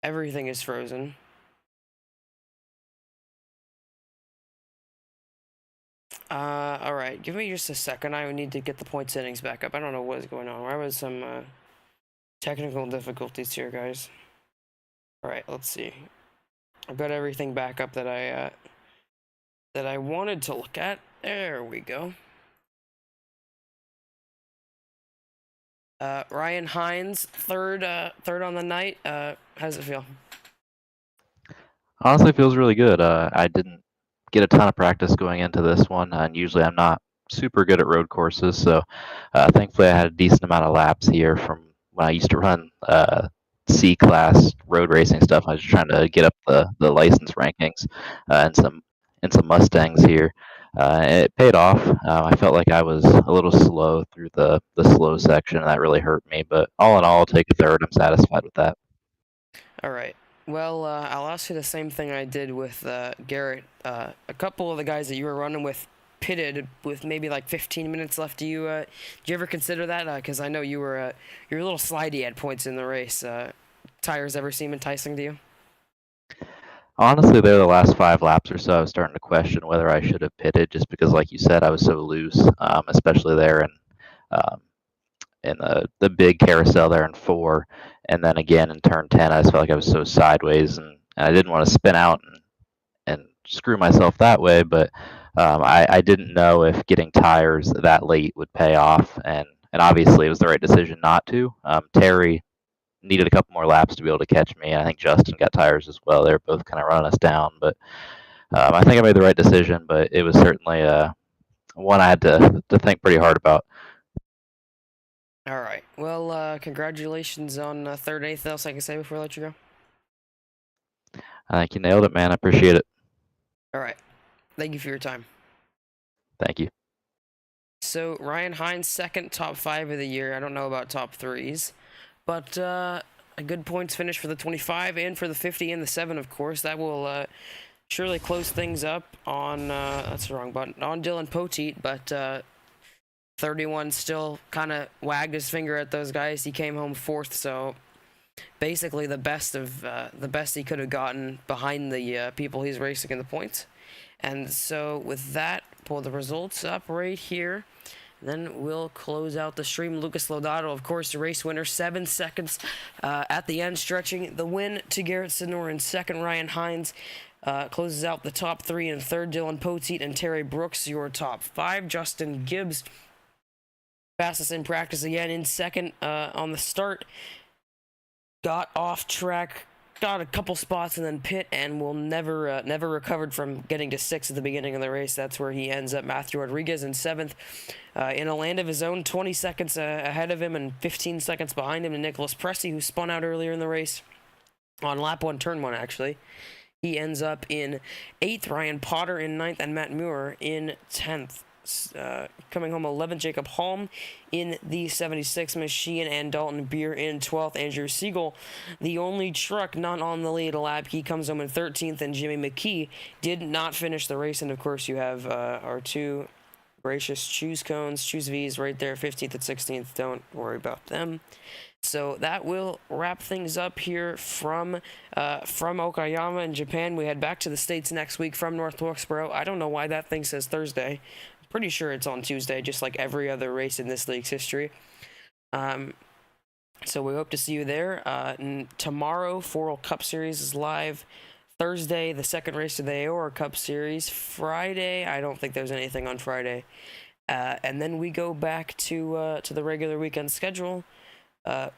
Everything is frozen. Alright, give me just a second. I need to get the point settings back up. I don't know what is going on. There was some technical difficulties here, guys. Alright, let's see. I've got everything back up that I wanted to look at. There we go. Ryan Hines, third on the night. How does it feel? Honestly, it feels really good. I didn't get a ton of practice going into this one, and usually I'm not super good at road courses, so thankfully I had a decent amount of laps here from when I used to run C-class road racing stuff. I was just trying to get up the license rankings and some Mustangs here. It paid off. I felt like I was a little slow through the slow section, and that really hurt me. But all in all, I'll take a third. I'm satisfied with that. All right. Well, I'll ask you the same thing I did with Garrett. A couple of the guys that you were running with pitted with maybe like 15 minutes left. Do you ever consider that? Because I know you're a little slidey at points in the race. Tires ever seem enticing to you? Honestly, there the last 5 laps or so, I was starting to question whether I should have pitted, just because, like you said, I was so loose, especially there in the big carousel there in 4, and then again in turn 10, I just felt like I was so sideways, and I didn't want to spin out and screw myself that way. But I didn't know if getting tires that late would pay off, and obviously it was the right decision not to. Terry needed a couple more laps to be able to catch me, and I think Justin got tires as well. They were both kind of running us down, but I think I made the right decision. But it was certainly one I had to think pretty hard about. All right. Well, congratulations on third, eighth. Else I can say before I let you go? I think you nailed it, man. I appreciate it. All right. Thank you for your time. Thank you. So Ryan Hines, second top 5 of the year. I don't know about top 3s. But a good points finish for the 25 and for the 50 and the 7, of course. That will surely close things up on, that's the wrong button, on Dylan Poteet. But 31 still kind of wagged his finger at those guys. He came home 4th, so basically the best he could have gotten behind the people he's racing in the points. And so with that, pull the results up right here. Then we'll close out the stream. Lucas Lodato, of course, the race winner, 7 seconds at the end, stretching the win to Garrett Senor in second. Ryan Hines closes out the top 3 in third. Dylan Poteet and Terry Brooks, your top 5. Justin Gibbs, fastest in practice again, in second on the start. Got off track, got a couple spots and then pit, and will never recovered from getting to 6th at the beginning of the race. That's where he ends up. Matthew Rodriguez in 7th, in a land of his own, 20 seconds ahead of him and 15 seconds behind him to Nicholas Pressey, who spun out earlier in the race on lap 1, turn 1 actually. He ends up in 8th. Ryan Potter in 9th, and Matt Muir in 10th. Coming home 11th, Jacob Holm in the 76 machine, and Dalton Beer in 12th. Andrew Siegel, the only truck not on the lead lap, he comes home in 13th, and Jimmy McKee did not finish the race. And of course, you have our 2 gracious Choose Cones, Choose V's right there, 15th and 16th. Don't worry about them. So that will wrap things up here from Okayama in Japan. We head back to the States next week from North Wilkesboro. I don't know why that thing says Thursday. Pretty sure it's on Tuesday, just like every other race in this league's history. So we hope to see you there. Tomorrow, World Cup Series is live. Thursday, the second race of the AOR Cup Series. Friday, I don't think there's anything on Friday. And then we go back to the regular weekend schedule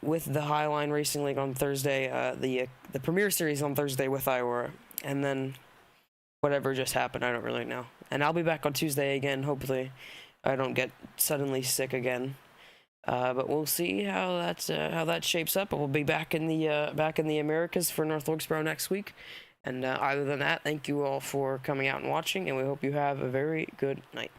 with the Highline Racing League on Thursday, the Premier Series on Thursday with Iowa, and then whatever just happened, I don't really know. And I'll be back on Tuesday again. Hopefully, I don't get suddenly sick again. But we'll see how that shapes up. But we'll be back in the Americas for North Wilkesboro next week. And other than that, thank you all for coming out and watching, and we hope you have a very good night.